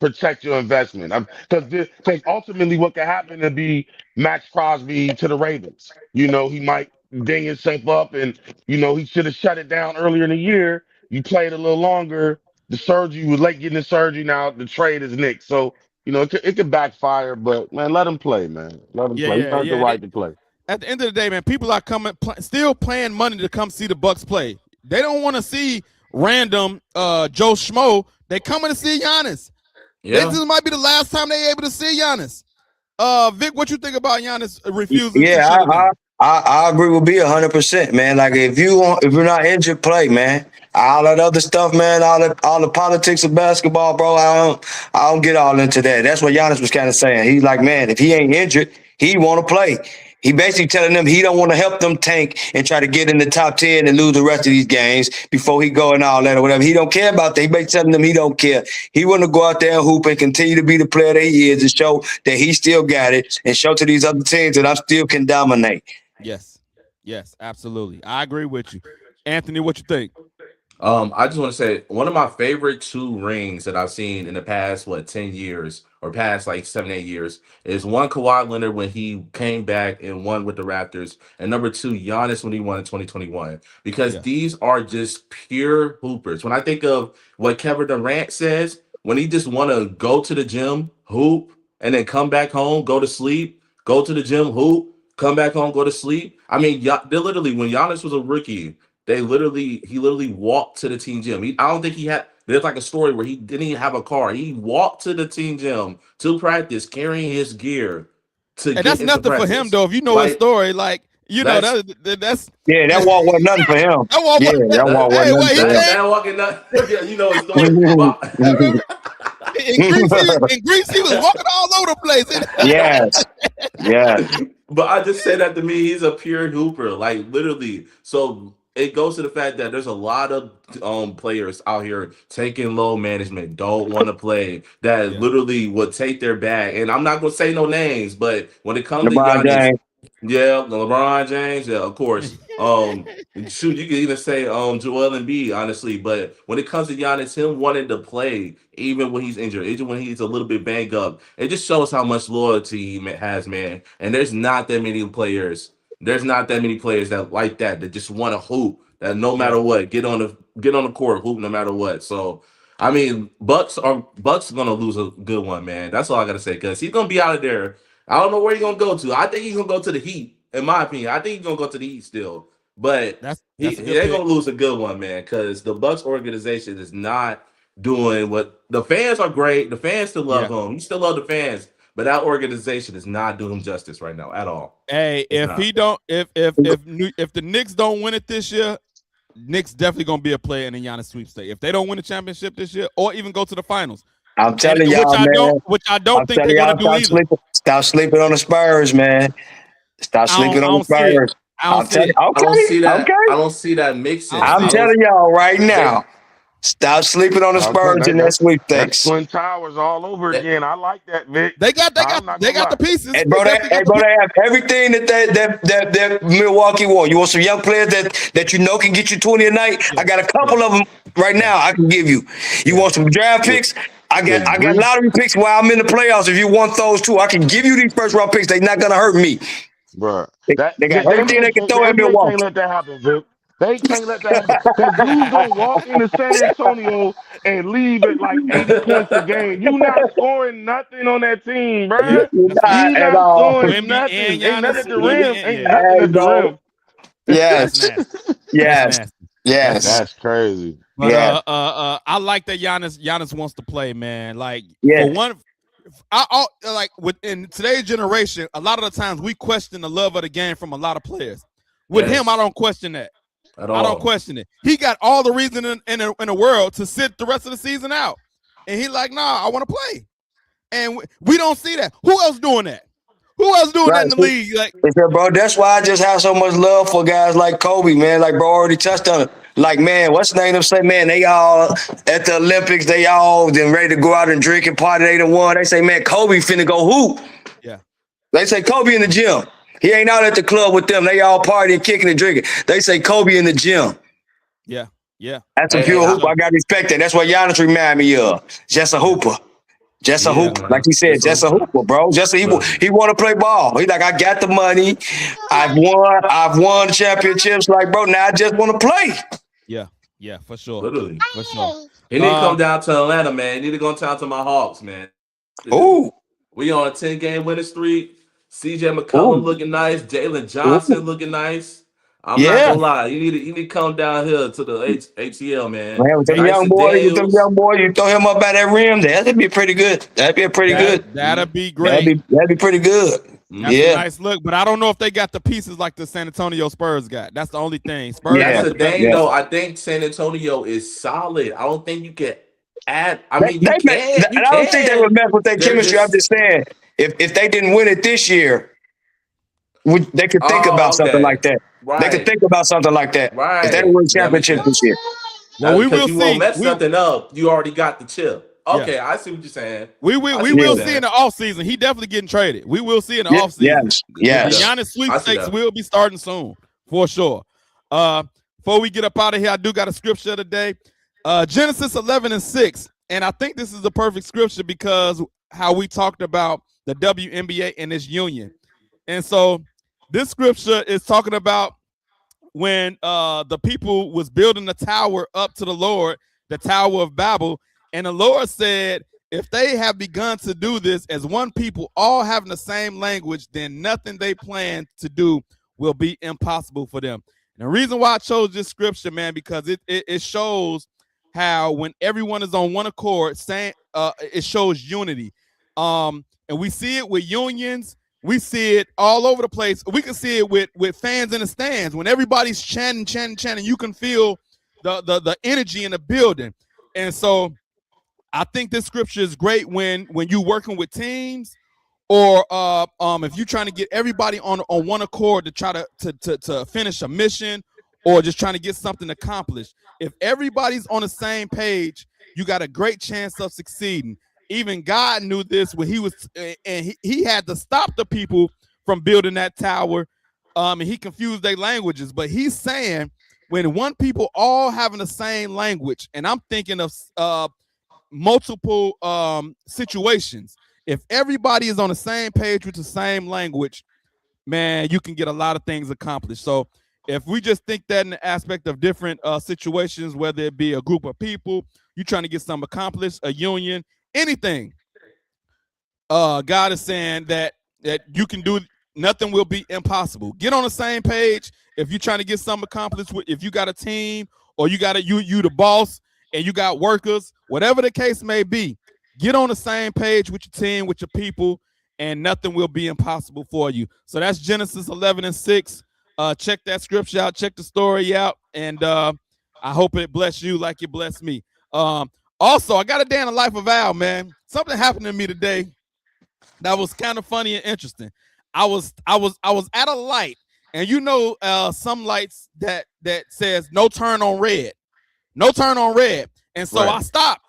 protect your investment. Because ultimately, what could happen to be Max Crosby to the Ravens. He might ding himself up, and he should have shut it down earlier in the year. You played a little longer. The surgery was late getting the surgery. Now the trade is nicked. So it could backfire, but man, let him play, man. Let him play. He earned the yeah. right to play. At the end of the day, man, people are still paying money to come see the Bucks play. They don't want to see random Joe Schmo. They coming to see Giannis. Yeah. This might be the last time they able to see Giannis. Vic, what you think about Giannis refusing to Yeah, shut it down? I agree with B 100%, man. Like if you're not injured, play, man. All that other stuff, man. All the politics of basketball, bro. I don't get all into that. That's what Giannis was kind of saying. He's like, man, if he ain't injured, he want to play. He basically telling them he don't want to help them tank and try to get in the top 10 and lose the rest of these games before he go and all that or whatever. He don't care about that. He basically telling them he don't care. He want to go out there and hoop and continue to be the player that he is and show that he still got it and show to these other teams that I still can dominate. Yes, absolutely. I agree with you, Anthony. What you think? I just want to say one of my favorite two rings that I've seen in the past 10 years or past like 7 8 years is one Kawhi Leonard when he came back and won with the Raptors, and number two Giannis when he won in 2021. Because Yeah. these are just pure hoopers. When I think of what Kevin Durant says, when he just want to go to the gym, hoop, and then come back home, go to sleep, go to the gym, hoop, come back home, go to sleep. I mean, they literally when Giannis was a rookie. He literally walked to the team gym. I don't think he had. There's like a story where he didn't even have a car. He walked to the team gym to practice, carrying his gear to And get that's into nothing for him practice. though. If you know his Like story, like that's that's Yeah, that walk wasn't nothing for him. that was Yeah, that walk that hey, wasn't what he that came that walking up. Yeah, you know his story. I But remember in Greece he was walking all over the place. yes, yes. but I just say that to me, he's a pure hooper, like literally. So it goes to the fact that there's a lot of players out here taking low management, don't want to play, that Yeah. literally would take their bag. And I'm not gonna say no names, but when it comes to LeBron Giannis, James. yeah, LeBron James, yeah, of course. Shoot, you could even say Joel Embiid, honestly. But when it comes to Giannis, him wanting to play, even when he's injured, even when he's a little bit banged up, it just shows how much loyalty he has, man. And there's not that many players. There's not that many players that like that just want to hoop. That no Yeah. matter what, get on the court, hoop no matter what. So I mean, Bucks gonna lose a good one, man. That's all I gotta say. Cause he's gonna be out of there. I don't know where he's gonna go to. I think he's gonna go to the Heat, in my opinion. I think he's gonna go to the Heat still. But That's a good they're pick. gonna lose a good one, man, because the Bucks organization is not doing what the fans are great. The fans still love Yeah. him. You still love the fans, but that organization is not doing him justice right now at all. Hey, It's if not. he don't if the Knicks don't win it this year, Knicks definitely gonna be a player in the Giannis sweepstate. If they don't win the championship this year, or even go to the finals, I'm and telling y'all, man. which I don't I'm think telling they're gonna y'all, do either. stop sleeping on the Spurs, man. Stop sleeping I on the don't see it. Spurs. I don't I'm see telling. it. I don't see Okay, that. I okay. don't see that I don't mixing. see I'm I it. don't. telling y'all right They, now. Stop sleeping on the Okay, Spurs in that that's sweepstakes. Twin Towers all over they, again. I like that, Vic. They got they got I'm not they gonna got the lie. pieces. Hey, They bro, definitely got the they pieces. have everything that Milwaukee want. You want some young players that you know can get you 20 a night? Yeah. I got a Yeah. couple of them right Yeah. now. I can give you. You Yeah. want some draft With picks? I got Greece, lottery picks while I'm in the playoffs. If you want those too, I can give you these first round picks. They're not gonna hurt me. bro. That They got the everything they can NBA, the throw at NBA can't Milwaukee. let that happen, Vic. They can't let that happen. Cause dudes gonna walk into San Antonio and leave at like 80 points a game. You not scoring nothing on that team, Yeah. bruh. You're That's not nasty. You at not all. scoring Wimby and nothing. Ain't nothing Giannis. at the Wimby rim. and Ain't yeah. nothing Hey, at the bro. rim. That's Yes, nasty. That's yes, nasty. That's yes, nasty. That's crazy. But yes, I like that Giannis wants to play, man. Like for yes. one, like within today's generation, a lot of the times we question the love of the game from a lot of players. With him, I yes, don't question that. at I don't all. question it. He got all the reason in the world to sit the rest of the season out, and he like, nah, I want to play, and we don't see that. Who else doing that? Who else doing that Right. in the league? Like, I said, bro, that's why I just have so much love for guys like Kobe, man. Like, bro, already touched on it. Like, man, what's the name of say, man, they all at the Olympics, they all then ready to go out and drink and party. They done won. They say, man, Kobe finna go hoop. yeah, They say Kobe in the gym. He ain't out at the club with them. They all partying, kicking and drinking. They say Kobe in the gym. yeah, yeah, That's a Hey, pure for hooper. sure. I got to respect that. That's what Giannis remind me of. Just a Yeah, hooper. Just a yeah, yeah, hooper. Like man. he said, Just just a over. hooper, bro. Literally. He want to play ball. He like, I got the money. I've won championships. Like, bro, now I just want to play. yeah, yeah, for sure, Literally. for sure. He need to come down to Atlanta, man. He need to go down to my Hawks, man. Ooh, We on a 10-game winning streak. CJ McCollum ooh, looking nice. Jalen ooh. Johnson looking nice. I'm not Yeah. gonna lie. You need to come down here to the ATL, man. Man, Dyson Daniels. you throw him up by that rim, that'd be pretty good. That'd be pretty that good. that'll be That'd great. be that'd be pretty good. That's a Mm-hmm. Yeah. nice look, but I don't know if they got the pieces like the San Antonio Spurs got. That's the only thing. Spurs That's Yeah. got the the better thing, Yeah. though. pieces. I think San Antonio is solid. I don't think you can add. I They, mean, you they, can. You and I don't think they can. would mess with their They're chemistry. I'm just. just saying, if they didn't win it this year, they could think about Oh, something okay. like that. They could Right. think about something like that. If they don't Right. win That makes championship this sense. year. Well, we Because will you won't see. mess nothing up. You already got the chip. Yeah, Okay, I see what you're saying. we I see what Yeah. you're will see in saying. the offseason. He definitely getting traded. We will see in the Yes. offseason. The Yes. Yeah, Giannis I see sweepstakes that. will be starting soon for sure. Uh, before we get up out of here, I do got a scripture today. Genesis 11:6. And I think this is the perfect scripture because how we talked about the WNBA and its union. And so this scripture is talking about when the people was building the tower up to the Lord, the Tower of Babel. And the Lord said, if they have begun to do this as one people, all having the same language, then nothing they plan to do will be impossible for them. And the reason why I chose this scripture, man, because it shows how when everyone is on one accord, it shows unity. And we see it with unions. We see it all over the place. We can see it with fans in the stands. When everybody's chanting, you can feel the energy in the building. And so I think this scripture is great when you're working with teams, or if you're trying to get everybody on one accord to try to finish a mission, or just trying to get something accomplished. If everybody's on the same page, you got a great chance of succeeding. Even God knew this when he was, and he had to stop the people from building that tower. And he confused their languages. But he's saying when one people all having the same language, and I'm thinking of multiple situations. If everybody is on the same page with the same language, man, you can get a lot of things accomplished. So if we just think that in the aspect of different situations, whether it be a group of people, you trying to get something accomplished, a union, anything, God is saying that you can do, nothing will be impossible. Get on the same page. If you're trying to get something accomplished, if you got a team, or you got you the boss and you got workers, whatever the case may be, get on the same page with your team, with your people, and nothing will be impossible for you. So that's Genesis 11:6. Check that scripture out, check the story out, and I hope it bless you like it blessed me. Also, I got a day in the life of Al, man. Something happened to me today that was kind of funny and interesting. I was at a light, and you know some lights that says no turn on red. And so I stopped.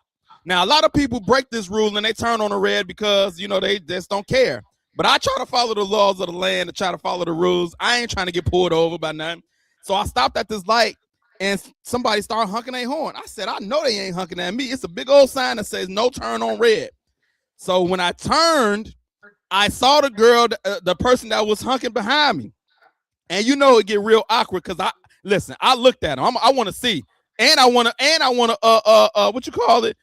Now, a lot of people break this rule and they turn on the red because, you know, they just don't care. But I try to follow the laws of the land, and try to follow the rules. I ain't trying to get pulled over by nothing. So I stopped at this light, and somebody started honking their horn. I said, I know they ain't honking at me. It's a big old sign that says no turn on red. So when I turned, I saw the girl, the person that was honking behind me. And you know it get real awkward because I looked at him. I want to see. And I want to what you call it?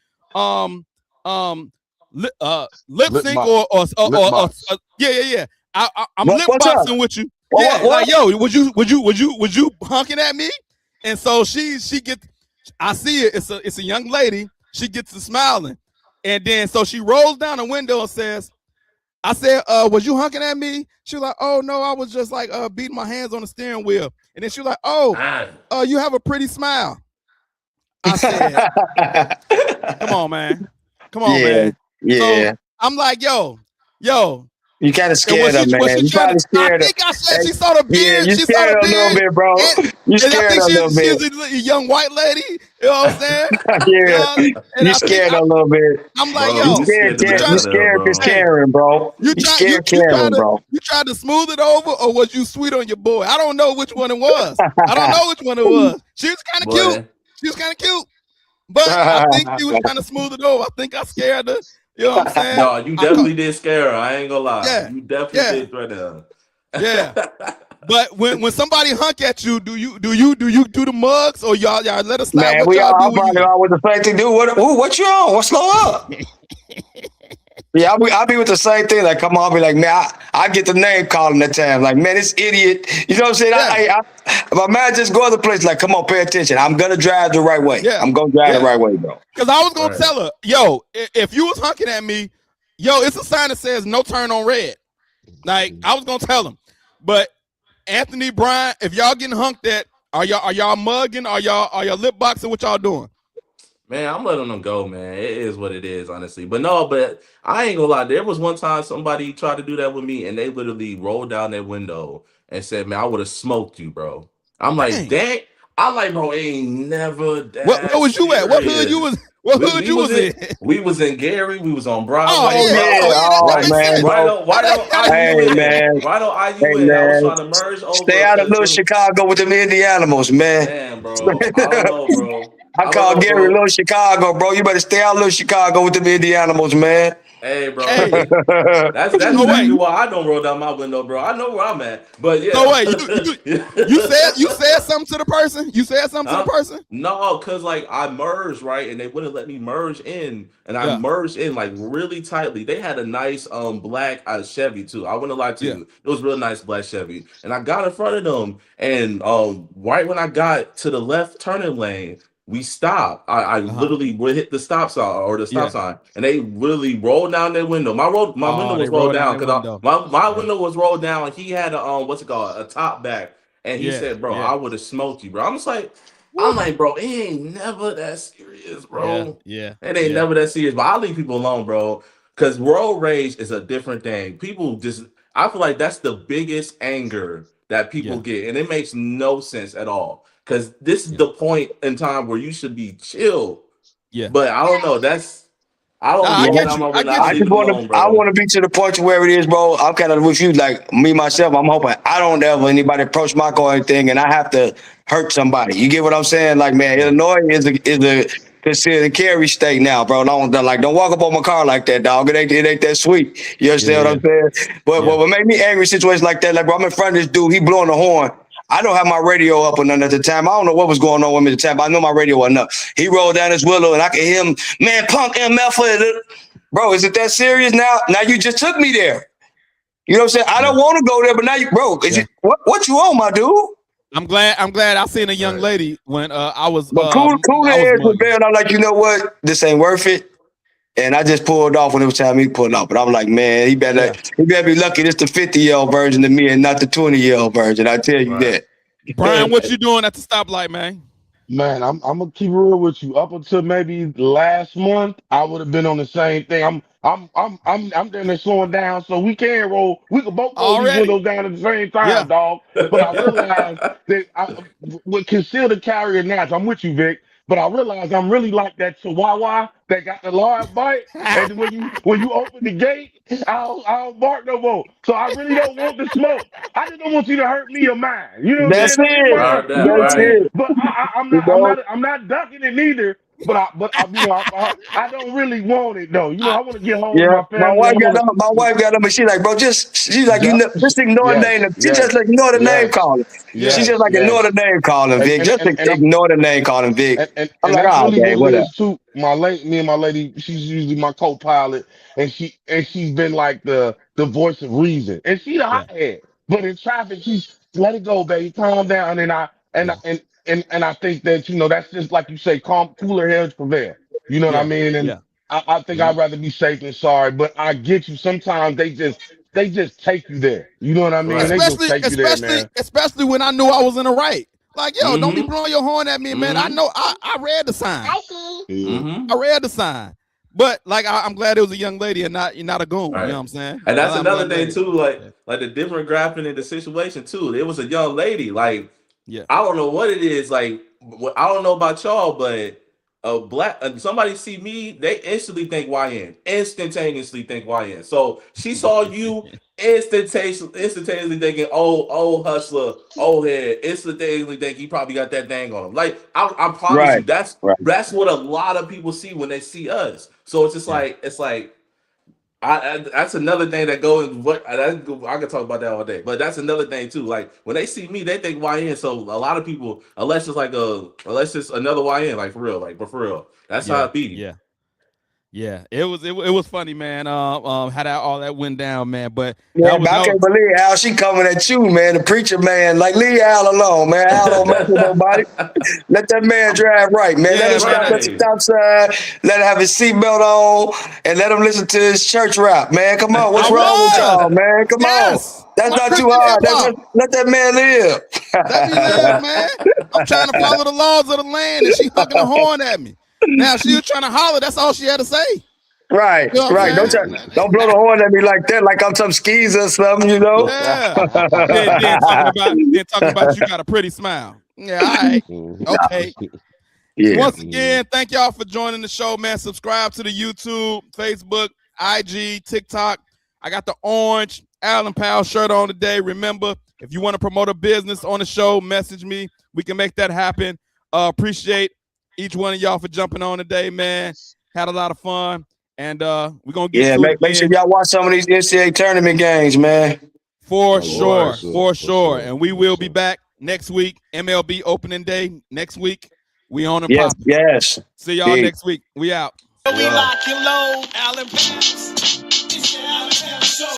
Lip sync or yeah. I'm lip boxing with you. Yeah, like yo, would you honking at me? And so she gets, I see it. It's a young lady. She gets to smiling, and then so she rolls down the window and says, "I said, was you honking at me?" She was like, "Oh no, I was just like beating my hands on the steering wheel." And then she was like, "Oh, you have a pretty smile." I said, "Come on, man. Man." Yeah. So I'm like, yo. You kind of scared her, man. You probably scared her. I think I said she saw the beard. Yeah, you scared her a little bit, bro. You scared her a little bit. She's a young white lady. You know what I'm saying? Yeah. You scared her a little bit. I'm like, yo. You scared Miss Karen, bro. You scared Karen, bro. You tried to smooth it over, or was you sweet on your boy? I don't know which one it was. She was kind of cute. But I think she was trying to smooth it over. I think I scared her. You know what I'm saying? No, you definitely did scare her. I ain't gonna lie. Yeah, you definitely did threaten her. Yeah. But when somebody hunk at you, do you do the mugs, or y'all let us slide? Man, what y'all do with the same thing. What you on? What's slow up? Yeah, I'll be with the same thing. Like, come on, I'll be like, man, I get the name calling at times. Like, man, this idiot. You know what I'm saying? Yeah. My man just go other place. Like, come on, pay attention. I'm gonna drive the right way. Yeah. I'm gonna drive the right way, bro. Because I was gonna tell her, yo, if you was honking at me, yo, it's a sign that says no turn on red. Like, I was gonna tell him, but Anthony, Brian, if y'all getting hunked at, are y'all mugging? Are y'all lip boxing? What y'all doing? Man, I'm letting them go, man. It is what it is, honestly. But I ain't gonna lie. There was one time somebody tried to do that with me, and they literally rolled down their window and said, "Man, I would have smoked you, bro." I'm like, dang. I'm like, bro, ain't never that. Where was you at? What hood you was? What We, hood we you was was in? we was in Gary. We was on Oh Broadway, Oh yeah, yeah, bro. oh yeah, that oh Right, makes man, sense. right bro. on, How right they, on how they, Hey IUN, man, right on hey IUN. I was man. trying to merge Stay over out of because little Chicago with them Indianimals, man. man, bro. I don't know, bro. I I don't call know, Gary bro. Little Chicago, bro. You better stay out of Little Chicago with them Indianimals, man. Hey, bro. hey, Hey, that's so wait, exactly why I don't roll down my window, bro. I know where I'm at, but so yeah. wait, you said something to the person? You said something to the Huh? person? No, cause like I merged right, and they wouldn't let me merge in, and I Yeah, merged in like really tightly. They had a nice black Chevy too. I wouldn't lie to yeah, you, it was a real nice black Chevy, and I got in front of them, and right when I got to the left turning lane, we stopped. I uh-huh, literally would hit the stop sign or the stop yeah. sign, and they really rolled down their window. My window Oh, they was rolled rolled down down their because window. my Yeah, window was rolled down. He had a what's it called, a top back. And he yeah, said, "Bro, yeah. I would have smoked you, bro." I'm just like, Woo. bro, it ain't never that serious, Yeah, bro. yeah, It ain't yeah, never that serious. But I leave people alone, bro. Because road rage is a different thing. People just, I feel like that's the biggest anger that people yeah, get. And it makes no sense at all. Because this is yeah, the point in time where you should be chill. yeah. But I don't know. I Nah, don't I roll Yeah. get down you. my I window. I get I you. leave just it want to. alone, I bro. want to be to the point to where it is, bro. I'm kind of with you, like me myself. I'm hoping I don't ever anybody approach my car or anything, and I have to hurt somebody. You get what I'm saying? Like, man, Yeah, Illinois is a considered a carry state now, bro. Don't walk up on my car like that, dog. It ain't that sweet. You yeah, understand what yeah, I'm saying? But yeah. what made me angry in situations like that, like, bro, I'm in front of this dude. He blowing the horn. I don't have my radio up or nothing at the time. I don't know what was going on with me at the time, but I know my radio wasn't up. He rolled down his willow and I could hear him, man, punk MF. Bro, is it that serious now? Now you just took me there. You know what I'm saying? I Yeah, don't want to go there, but now you, bro, is yeah. it what you on, my dude? I'm glad I seen a young Right. lady when But cooler I was heads was mugging. there, and I'm like, you know what? This ain't worth it. And I just pulled off when it was time me to pull off. But I'm like, man, Yeah. he better be lucky this the 50-year-old version of me and not the 20-year-old version. I tell you Right. that. Brian, what you doing at the stoplight, man? Man, I'm gonna keep it real with you. Up until maybe last month, I would have been on the same thing. I'm down there slowing down, so we can roll. We can both roll these Already. windows down at the same time, Yeah. dog. But I realized that I would conceal the carrier notch. I'm with you, Vic. But I realized I'm really like that Chihuahua that got the large bite. And when you open the gate, I don't bark no more. So I really don't want the smoke. I just don't want you to hurt me or mine. You know what I'm That's saying? Don't get me it. wrong. Right, You that know what I That's mean? right. it. But I'm You not I'm know? not I'm not ducking it neither. I don't really want it though. I want to get home to Yeah, my family. I want my to. wife got up and she like, bro, she's like, Yep. just ignore the Yes. name. She just Yes. like ignore the name Yes. calling. She Yeah. just Yes. like ignore Yes. the name calling, And Vic. and Just and, and I'm ignore the name calling, Vic. I'm and like, that's oh, really okay, what it whatever. is too. Me and my lady, she's usually my co-pilot, and she's been like the voice of reason, and she the Yeah. hothead. But in traffic, she's let it go, baby, calm down. And I Yeah. and I think that that's just like you say, calm, cooler heads prevail. You know what I Yeah. mean? And Yeah. I think Hmm. I'd rather be safe than sorry. But I get you. Sometimes they just take you there. You know what I mean? Right. They just Especially, take you there, especially, man. especially when I knew I was in the right. Like, yo, don't be Mm-hmm. blowing your horn at me, man. I Mm-hmm. know I read the sign. Yeah. Mm-hmm. I read the sign. But like I'm glad it was a young lady and not a goon. You know Right. what I'm saying? And that's I'm another glad thing lady. too, Yeah. like the different graphing in the situation too. It was a young lady. Like Yeah. I don't know what it is. Like I don't know about y'all, but a black somebody see me, they instantly think YN, instantaneously think YN. So she saw you instantaneously thinking, oh hustler, old head, instantaneously think he probably got that thing on him. Like I promise Right, you, that's right. that's what a lot of people see when they see us. So it's just Yeah. like that's another thing that goes. I could talk about that all day, but that's another thing too. Like when they see me, they think YN. So a lot of people, unless it's another YN, like for real, but for real, that's how Yeah. it be. Yeah. Yeah. It was funny, man. How that all that went down, man. But Yeah, but I can't believe Al, she coming at you, man, the preacher man. Like, leave Al alone, man. Al don't mess with nobody. Let that man drive right, man. Let him yeah, stop man. at the Right. stop sign. Let him have his seatbelt on, and let him listen to his church rap, man. Come on, what's I wrong with was. y'all, man? Come on, Yes. that's My not too Christian hip hard. hop. Let that man Let me live, man. I'm trying to follow the laws of the land, and she honking a horn at me. Now she was trying to holler. That's all she had to say. Right, You know what right. I'm saying? Don't blow the horn at me like that, like I'm some skis or something, you know. Yeah. Then talking about you got a pretty smile. Yeah, all right. Mhm. Okay. Yeah. Once again, thank y'all for joining the show, man. Subscribe to the YouTube, Facebook, IG, TikTok. I got the orange Allen Powell shirt on today. Remember, if you want to promote a business on the show, message me. We can make that happen. Appreciate each one of y'all for jumping on today, man. Had a lot of fun. And we're going to get to it Make sure again. y'all watch some of these NCAA tournament games, man. For sure, sure. And we will be back next week. MLB opening day next week. We on and popping. Yes. See y'all next week. We out. We lock and load, Allen Powell.